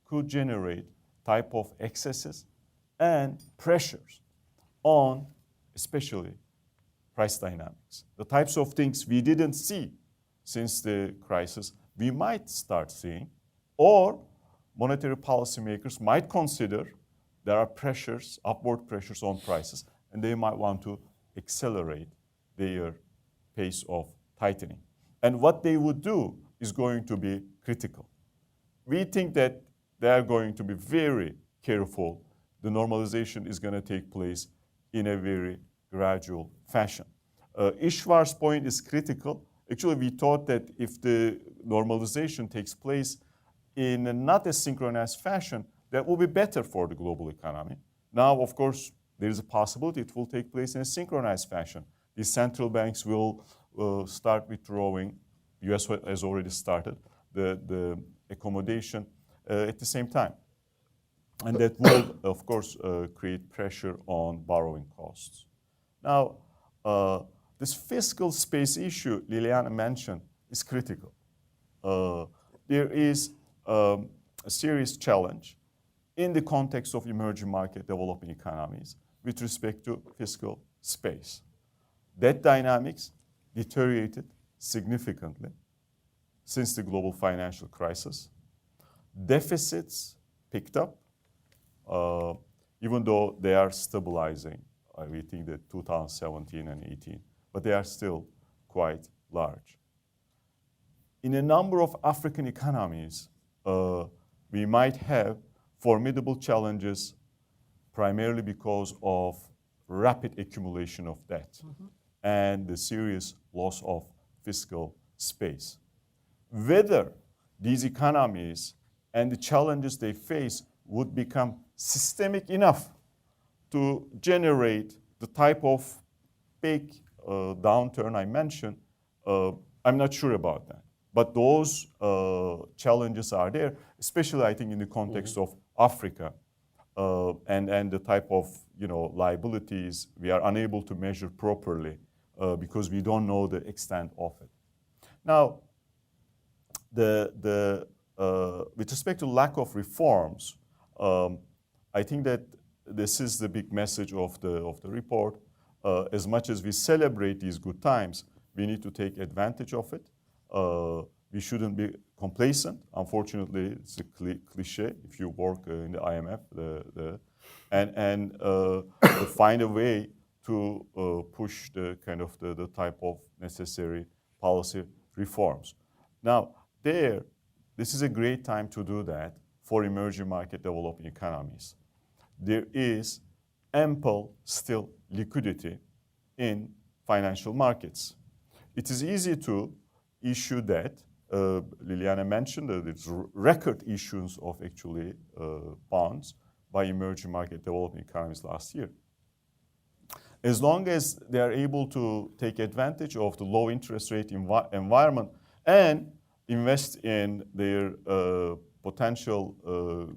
could generate type of excesses and pressures on especially price dynamics. The types of things we didn't see since the crisis, we might start seeing, or monetary policymakers might consider there are pressures, upward pressures on prices, and they might want to accelerate their pace of tightening. And what they would do is going to be critical. We think that they are going to be very careful. The normalization is going to take place in a very gradual fashion. Ishwar's point is critical. Actually, we thought that if the normalization takes place in a not a synchronized fashion, that will be better for the global economy. Now, of course, there is a possibility it will take place in a synchronized fashion. The central banks will start withdrawing. US has already started the accommodation at the same time. And that will, of course, create pressure on borrowing costs. Now, this fiscal space issue Liliana mentioned is critical. There is a serious challenge in the context of emerging market developing economies with respect to fiscal space. That dynamics deteriorated significantly since the global financial crisis. Deficits picked up, even though they are stabilizing. We think that 2017 and 18, but they are still quite large. In a number of African economies, we might have formidable challenges primarily because of rapid accumulation of debt and the serious loss of fiscal space. Whether these economies and the challenges they face would become systemic enough to generate the type of big downturn I mentioned, I'm not sure about that. But those challenges are there, especially I think in the context of Africa and the type of liabilities we are unable to measure properly because we don't know the extent of it. Now, with respect to lack of reforms, I think that this is the big message of the report. As much as we celebrate these good times, we need to take advantage of it. We shouldn't be complacent. Unfortunately, it's a cliche if you work in the IMF, and find a way to push the kind of the type of necessary policy reforms. Now, this is a great time to do that for emerging market developing economies. There is ample still liquidity in financial markets. It is easy to issue debt. Liliana mentioned that it's record issuance of actually bonds by emerging market developing economies last year. As long as they are able to take advantage of the low interest rate environment and invest in their potential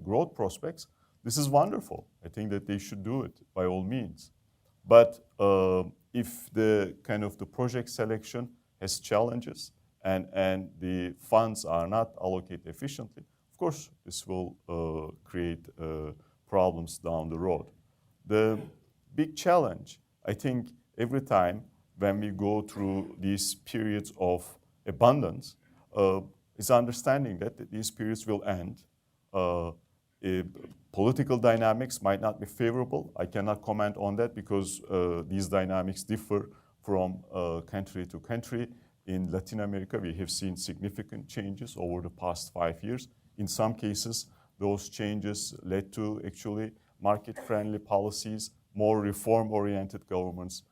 growth prospects, this is wonderful. I think that they should do it by all means. But if the kind of the project selection has challenges and the funds are not allocated efficiently, of course, this will create problems down the road. The big challenge, I think, every time when we go through these periods of abundance, is understanding that these periods will end. Political dynamics might not be favorable. I cannot comment on that because these dynamics differ from country to country. In Latin America, we have seen significant changes over the past 5 years. In some cases, those changes led to actually market-friendly policies, more reform-oriented governments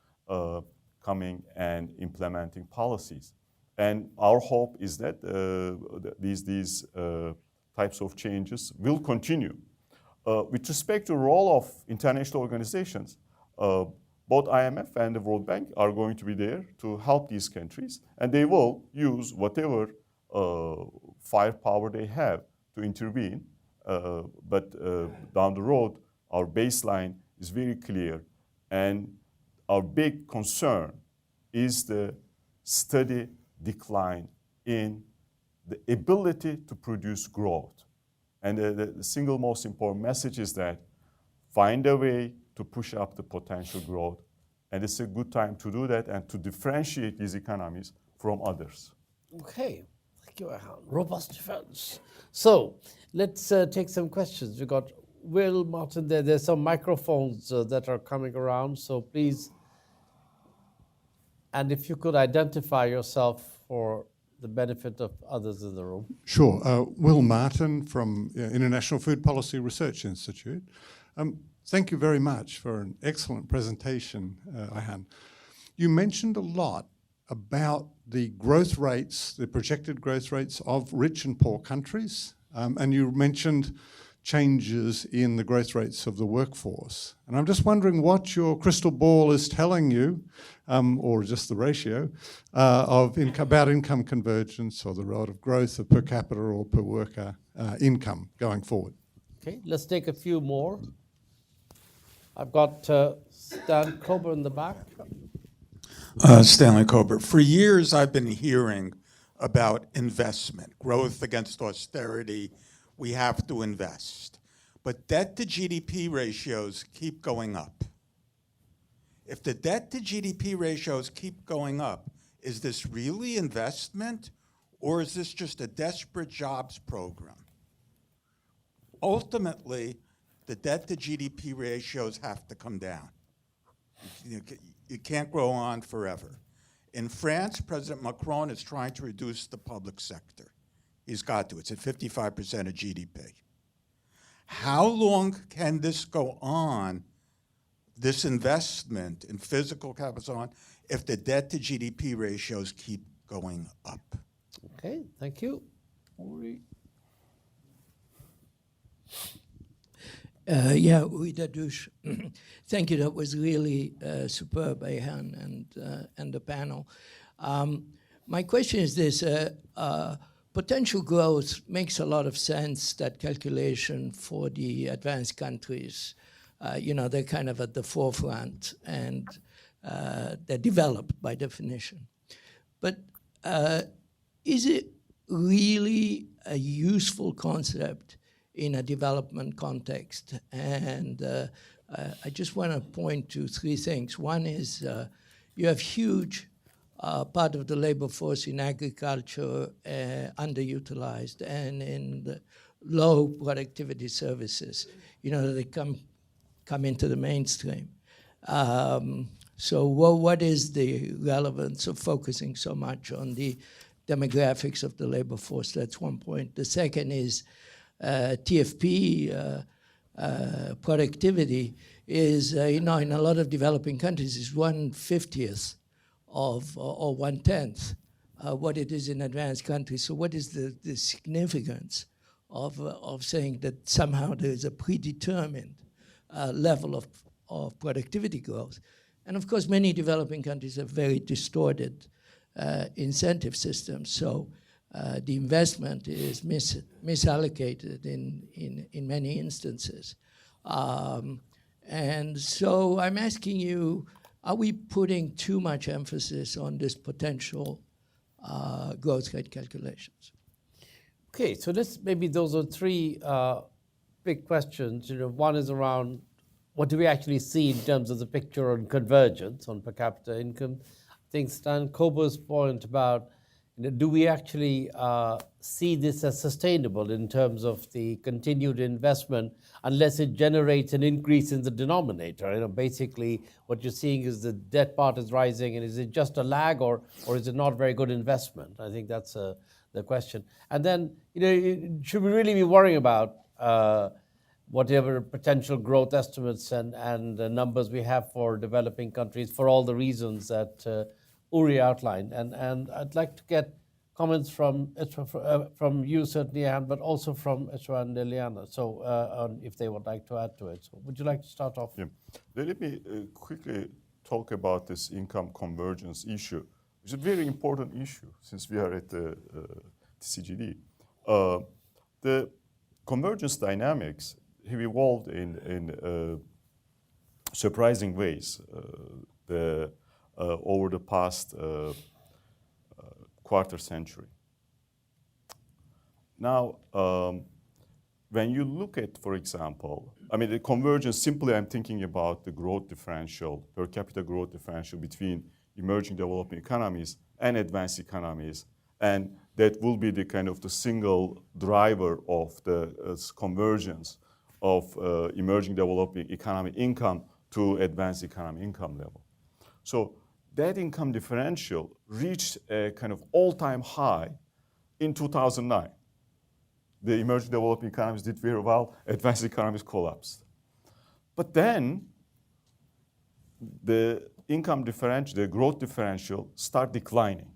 coming and implementing policies. And our hope is that these types of changes will continue. With respect to the role of international organizations, both IMF and the World Bank are going to be there to help these countries, and they will use whatever firepower they have to intervene. But down the road, our baseline is very clear, and our big concern is the steady decline in the ability to produce growth. And the single most important message is that find a way to push up the potential growth. And it's a good time to do that and to differentiate these economies from others. Okay, thank you, Ayhan. Robust defense. So let's take some questions. We got Will, Martin there. There's some microphones that are coming around, so please. And if you could identify yourself for the benefit of others in the room. Sure. Will Martin from International Food Policy Research Institute. Thank you very much for an excellent presentation, Ayhan. You mentioned a lot about the growth rates, the projected growth rates of rich and poor countries, and you mentioned changes in the growth rates of the workforce. And I'm just wondering what your crystal ball is telling you, or just the ratio, about income convergence or the relative growth of per capita or per worker income going forward. Okay, let's take a few more. I've got Stan Kober in the back. Stanley Kober. For years, I've been hearing about investment, growth against austerity. We have to invest. But debt to GDP ratios keep going up. If the debt to GDP ratios keep going up, is this really investment, or is this just a desperate jobs program? Ultimately, the debt to GDP ratios have to come down. You can't grow on forever. In France, President Macron is trying to reduce the public sector. He's got to. It's at 55% of GDP. How long can this go on, this investment in physical capital, on, if the debt to GDP ratios keep going up? Okay, thank you. Uri. Uri Dadouche. Thank you. That was really superb, Ayhan, and the panel. My question is this. Potential growth makes a lot of sense, that calculation for the advanced countries. They're kind of at the forefront, and they're developed by definition. But is it really a useful concept in a development context? And I just want to point to three things. One is you have huge part of the labor force in agriculture underutilized, and in the low productivity services, they come into the mainstream. So what is the relevance of focusing so much on the demographics of the labor force? That's one point. The second is TFP productivity is, in a lot of developing countries, is 1/50th of, or 1/10 what it is in advanced countries. So what is the significance of saying that somehow there is a predetermined level of productivity growth? And of course, many developing countries have very distorted incentive systems. So the investment is misallocated in many instances. And so I'm asking you, are we putting too much emphasis on this potential growth rate calculations? Okay, so maybe those are three big questions. One is around what do we actually see in terms of the picture on convergence on per capita income. I think Stan Kober's point about do we actually see this as sustainable in terms of the continued investment unless it generates an increase in the denominator? Basically what you're seeing is the debt part is rising, and is it just a lag or is it not very good investment? I think that's the question. And then, should we really be worrying about whatever potential growth estimates and the numbers we have for developing countries for all the reasons that Uri outlined? And I'd like to get comments from you, certainly, Ayhan, but also from Esra and Liliana, so if they would like to add to it. So would you like to start off? Yeah. Let me quickly talk about this income convergence issue, which is a very important issue since we are at the CGD. The convergence dynamics have evolved in surprising ways. over the past quarter century. Now, when you look at, for example, I mean, the convergence, simply I'm thinking about the growth differential, per capita growth differential between emerging developing economies and advanced economies. And that will be the kind of the single driver of the convergence of emerging developing economy income to advanced economy income level. So that income differential reached a kind of all-time high in 2009. The emerging developing economies did very well, advanced economies collapsed. But then the income differential, the growth differential start declining.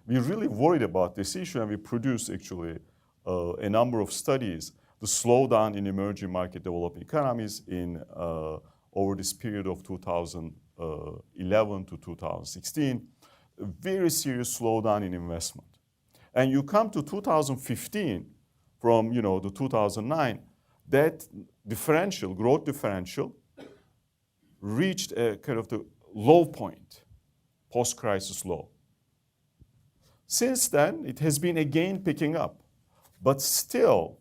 We really worried about this issue, and we produced actually a number of studies. The slowdown in emerging market developing economies in over this period of 2011 to 2016, a very serious slowdown in investment. And you come to 2015, from the 2009, that differential, growth differential, reached a kind of the low point, post-crisis low. Since then, it has been again picking up, but still,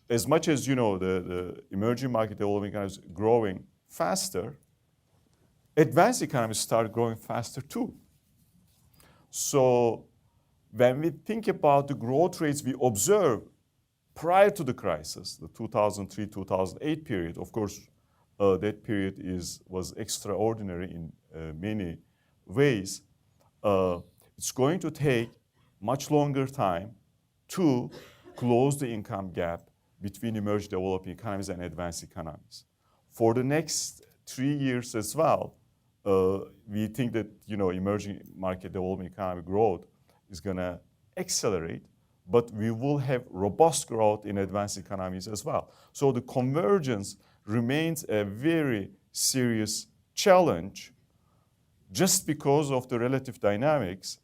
as much as the emerging market developing economies growing faster, advanced economies start growing faster too. So when we think about the growth rates we observed prior to the crisis, the 2003-2008 period, of course, that period was extraordinary in many ways. It's going to take much longer time to close the income gap between emerging developing economies and advanced economies. For the next 3 years as well, we think that emerging market developing economy growth is going to accelerate, but we will have robust growth in advanced economies as well. So the convergence remains a very serious challenge, just because of the relative dynamics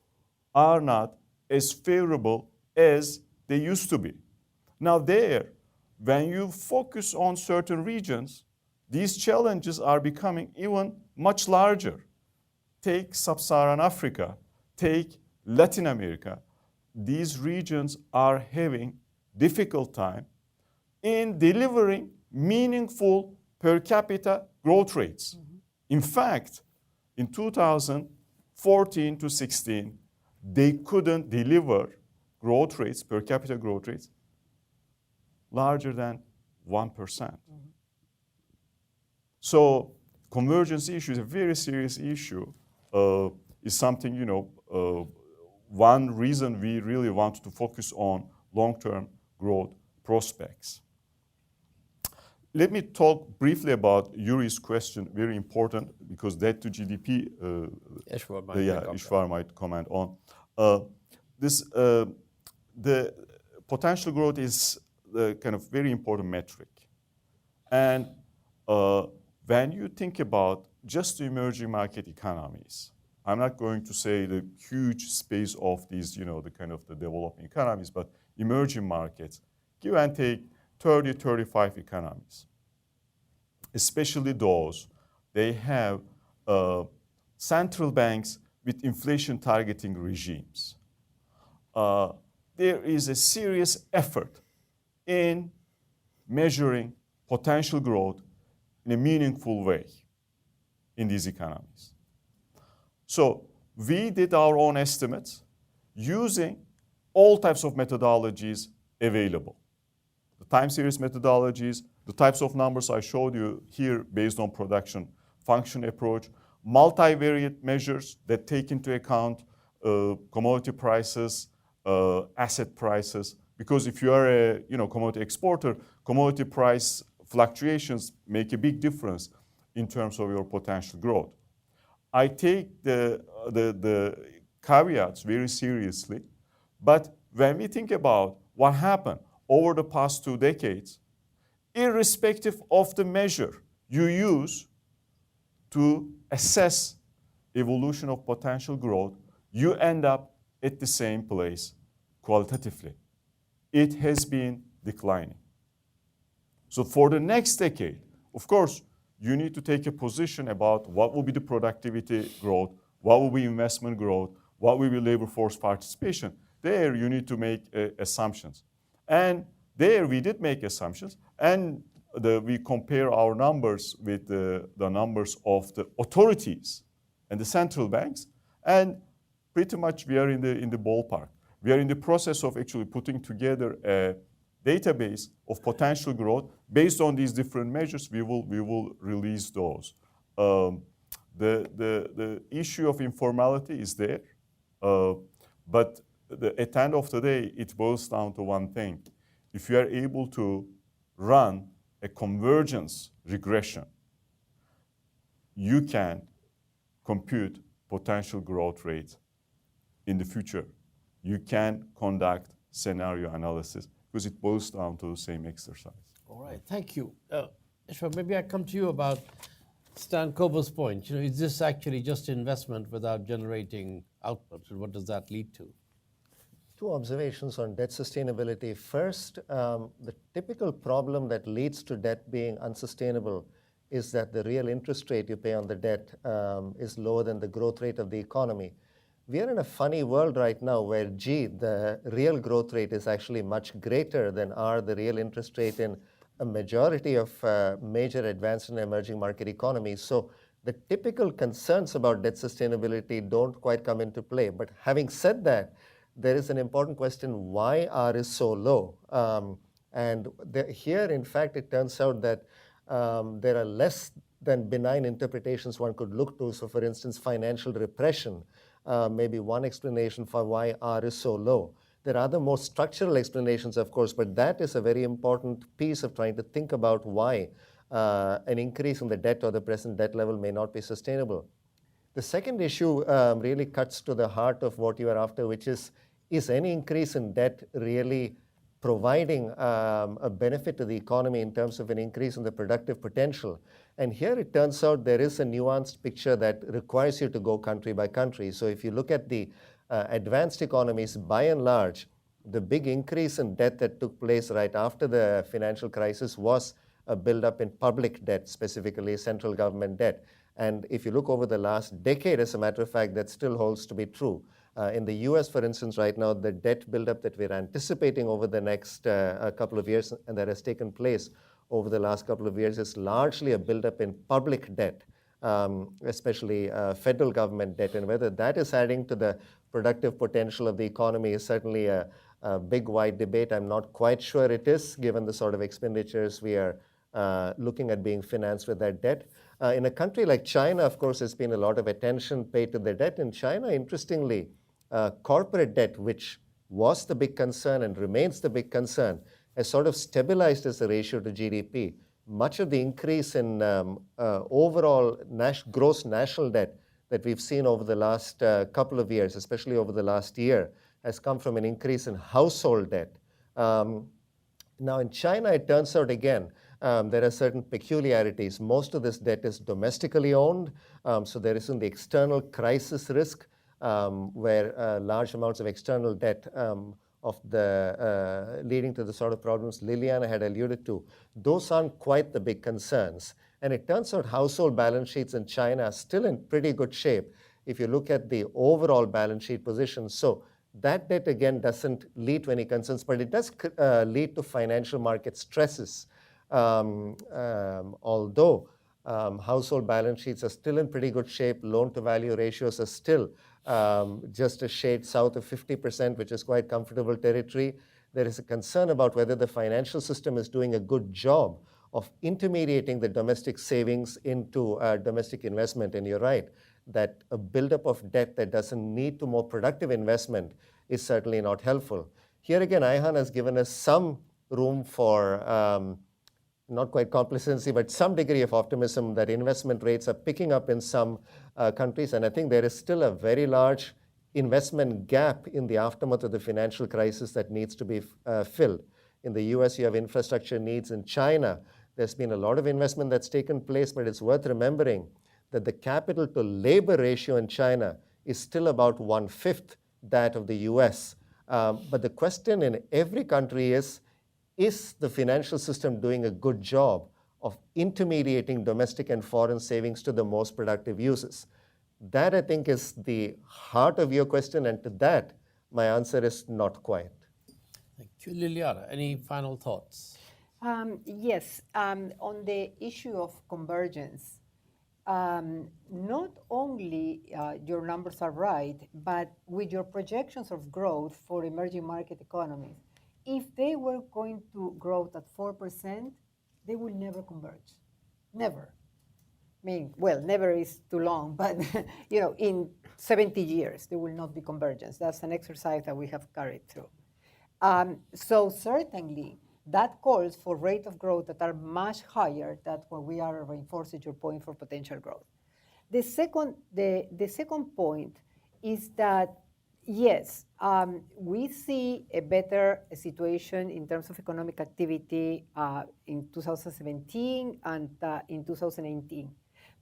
are not as favorable as they used to be. Now when you focus on certain regions, these challenges are becoming even much larger. Take Sub-Saharan Africa, take Latin America. These regions are having difficult time in delivering meaningful per capita growth rates. Mm-hmm. In fact, in 2014 to 16, they couldn't deliver growth rates, per capita growth rates, larger than 1%. Mm-hmm. So convergence issue is a very serious issue. Is something, one reason we really want to focus on long-term growth prospects. Let me talk briefly about Yuri's question, very important, because debt to GDP, Ishwar might comment on. The potential growth is the kind of very important metric. And when you think about just the emerging market economies, I'm not going to say the huge space of these, the kind of the developing economies, but emerging markets, give and take 30, 35 economies. Especially those, they have central banks with inflation targeting regimes. There is a serious effort in measuring potential growth in a meaningful way in these economies. So we did our own estimates using all types of methodologies available. The time series methodologies, the types of numbers I showed you here based on production function approach, multivariate measures that take into account commodity prices, asset prices, because if you are a commodity exporter, commodity price fluctuations make a big difference in terms of your potential growth. I take the caveats very seriously, but when we think about what happened over the past 2 decades, irrespective of the measure you use to assess evolution of potential growth, you end up at the same place qualitatively. It has been declining. So for the next decade, of course, you need to take a position about what will be the productivity growth, what will be investment growth, what will be labor force participation. There you need to make assumptions. And there we did make assumptions, and we compare our numbers with the numbers of the authorities and the central banks, and pretty much we are in the ballpark. We are in the process of actually putting together a database of potential growth. Based on these different measures, we will release those. The issue of informality is there, but at the end of the day, it boils down to one thing. If you are able to run a convergence regression, you can compute potential growth rates in the future. You can conduct scenario analysis because it boils down to the same exercise. All right, thank you. Ishwar, maybe I come to you about Stan Kober's point. Is this actually just investment without generating output, and what does that lead to? Two observations on debt sustainability. First, the typical problem that leads to debt being unsustainable is that the real interest rate you pay on the debt is lower than the growth rate of the economy. We are in a funny world right now where the real growth rate is actually much greater than the real interest rate in a majority of major advanced and emerging market economies. So the typical concerns about debt sustainability don't quite come into play. But having said that, there is an important question: why R is so low? Here, in fact, it turns out that there are less than benign interpretations one could look to. So, for instance, financial repression may be one explanation for why R is so low. There are other more structural explanations, of course, but that is a very important piece of trying to think about why an increase in the debt or the present debt level may not be sustainable. The second issue really cuts to the heart of what you are after, which is any increase in debt really providing a benefit to the economy in terms of an increase in the productive potential? And here it turns out there is a nuanced picture that requires you to go country by country. So if you look at the advanced economies, by and large, the big increase in debt that took place right after the financial crisis was a buildup in public debt, specifically central government debt. And if you look over the last decade, as a matter of fact, that still holds to be true. In the US, for instance, right now, the debt buildup that we're anticipating over the next couple of years and that has taken place over the last couple of years is largely a buildup in public debt, especially federal government debt. And whether that is adding to the productive potential of the economy is certainly a big, wide debate. I'm not quite sure it is, given the sort of expenditures we are looking at being financed with that debt. In a country like China, of course, there's been a lot of attention paid to the debt. In China, interestingly, corporate debt, which was the big concern and remains the big concern, has sort of stabilized as a ratio to GDP. Much of the increase in overall gross national debt that we've seen over the last couple of years, especially over the last year, has come from an increase in household debt. Now, in China, it turns out, again, there are certain peculiarities. Most of this debt is domestically owned, so there isn't the external crisis risk where large amounts of external debt leading to the sort of problems Liliana had alluded to. Those aren't quite the big concerns. And it turns out household balance sheets in China are still in pretty good shape if you look at the overall balance sheet position. So that debt, again, doesn't lead to any concerns, but it does lead to financial market stresses. Although household balance sheets are still in pretty good shape, loan-to-value ratios are still just a shade south of 50%, which is quite comfortable territory. There is a concern about whether the financial system is doing a good job of intermediating the domestic savings into domestic investment. And you're right, that a buildup of debt that doesn't lead to more productive investment is certainly not helpful. Here again, Ayhan has given us some room for not quite complacency, but some degree of optimism that investment rates are picking up in some countries. And I think there is still a very large investment gap in the aftermath of the financial crisis that needs to be filled. In the US, you have infrastructure needs. In China, there's been a lot of investment that's taken place, but it's worth remembering that the capital to labor ratio in China is still about 1/5 that of the US. But the question in every country is the financial system doing a good job of intermediating domestic and foreign savings to the most productive uses. That, I think, is the heart of your question, and to that, my answer is not quite. Thank you. Liliana, any final thoughts? Yes, on the issue of convergence, not only your numbers are right, but with your projections of growth for emerging market economies, if they were going to grow at 4%, they will never converge. Never. I mean, well, never is too long, but in 70 years, there will not be convergence. That's an exercise that we have carried through. So certainly, that calls for rate of growth that are much higher than what we are reinforcing your point for potential growth. The second point is that, yes, we see a better situation in terms of economic activity in 2017 and in 2018.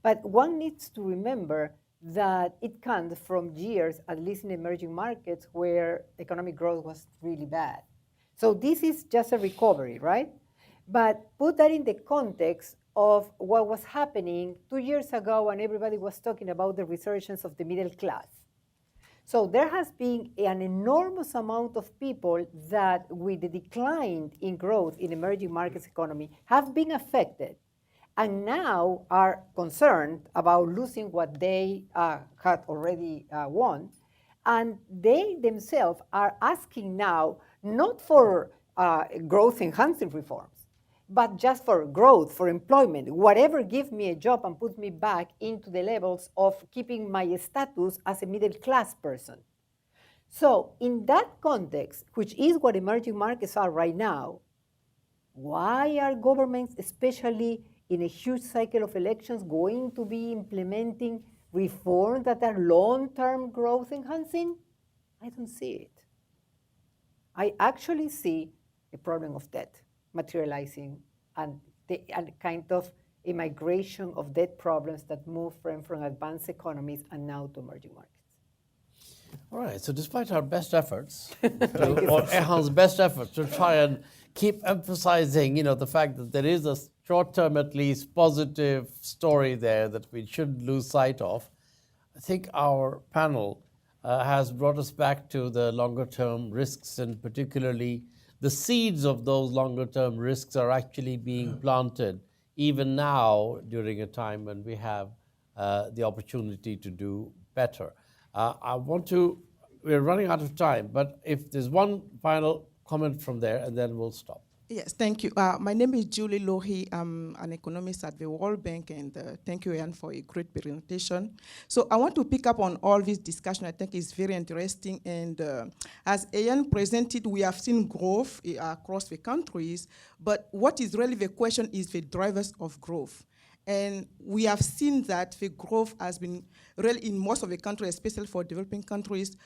But one needs to remember that it comes from years, at least in emerging markets, where economic growth was really bad. So this is just a recovery, right? But put that in the context of what was happening 2 years ago when everybody was talking about the resurgence of the middle class. So there has been an enormous amount of people that, with the decline in growth in emerging markets economy, have been affected and now are concerned about losing what they had already won. And they themselves are asking now not for growth-enhancing reforms, but just for growth, for employment, whatever gives me a job and puts me back into the levels of keeping my status as a middle-class person. So in that context, which is what emerging markets are right now, why are governments, especially in a huge cycle of elections, going to be implementing reforms that are long-term growth enhancing? I don't see it. I actually see a problem of debt materializing and kind of a migration of debt problems that move from advanced economies and now to emerging markets. All right, so despite our best efforts, or Ayhan's best efforts to try and keep emphasizing, the fact that there is a short-term, at least, positive story there that we shouldn't lose sight of, I think our panel has brought us back to the longer-term risks, and particularly the seeds of those longer-term risks are actually being planted even now during a time when we have the opportunity to do better. We're running out of time, but if there's one final comment from there, and then we'll stop. Yes, thank you. My name is Julie Lohi. I'm an economist at the World Bank, and thank you, Ayhan, for a great presentation. So I want to pick up on all this discussion. I think it's very interesting. And as Ayhan presented, we have seen growth across the countries, but what is really the question is the drivers of growth. And we have seen that the growth has been really in most of the countries, especially for developing countries,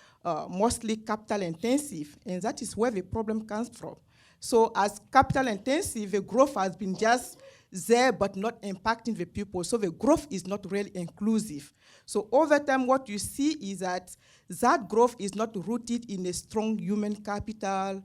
mostly capital intensive, and that is where the problem comes from. So as capital intensive, the growth has been just there but not impacting the people. So the growth is not really inclusive. So over time, what you see is that growth is not rooted in a strong human capital,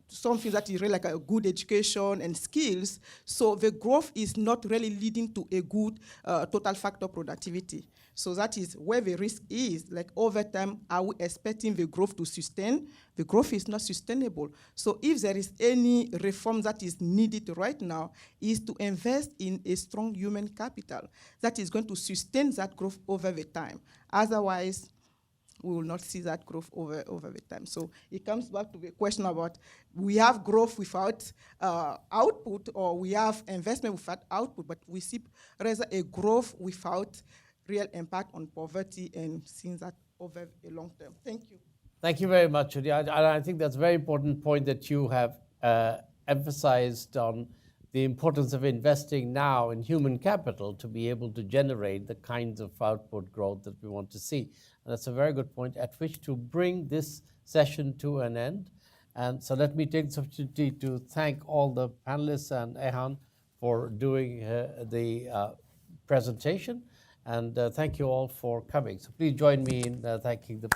something that is really like a good education and skills. So the growth is not really leading to a good total factor productivity. So that is where the risk is. Like over time, are we expecting the growth to sustain? The growth is not sustainable. So if there is any reform that is needed right now, is to invest in a strong human capital that is going to sustain that growth over the time. Otherwise, we will not see that growth over the time. So it comes back to the question about we have growth without output, or we have investment without output, but we see rather a growth without real impact on poverty, and seeing that over a long term. Thank you. Thank you very much, Judy. I think that's a very important point that you have emphasized on the importance of investing now in human capital to be able to generate the kinds of output growth that we want to see. And that's a very good point at which to bring this session to an end. And so let me take this opportunity to thank all the panelists and Ayhan for doing the presentation. And thank you all for coming. So please join me in thanking the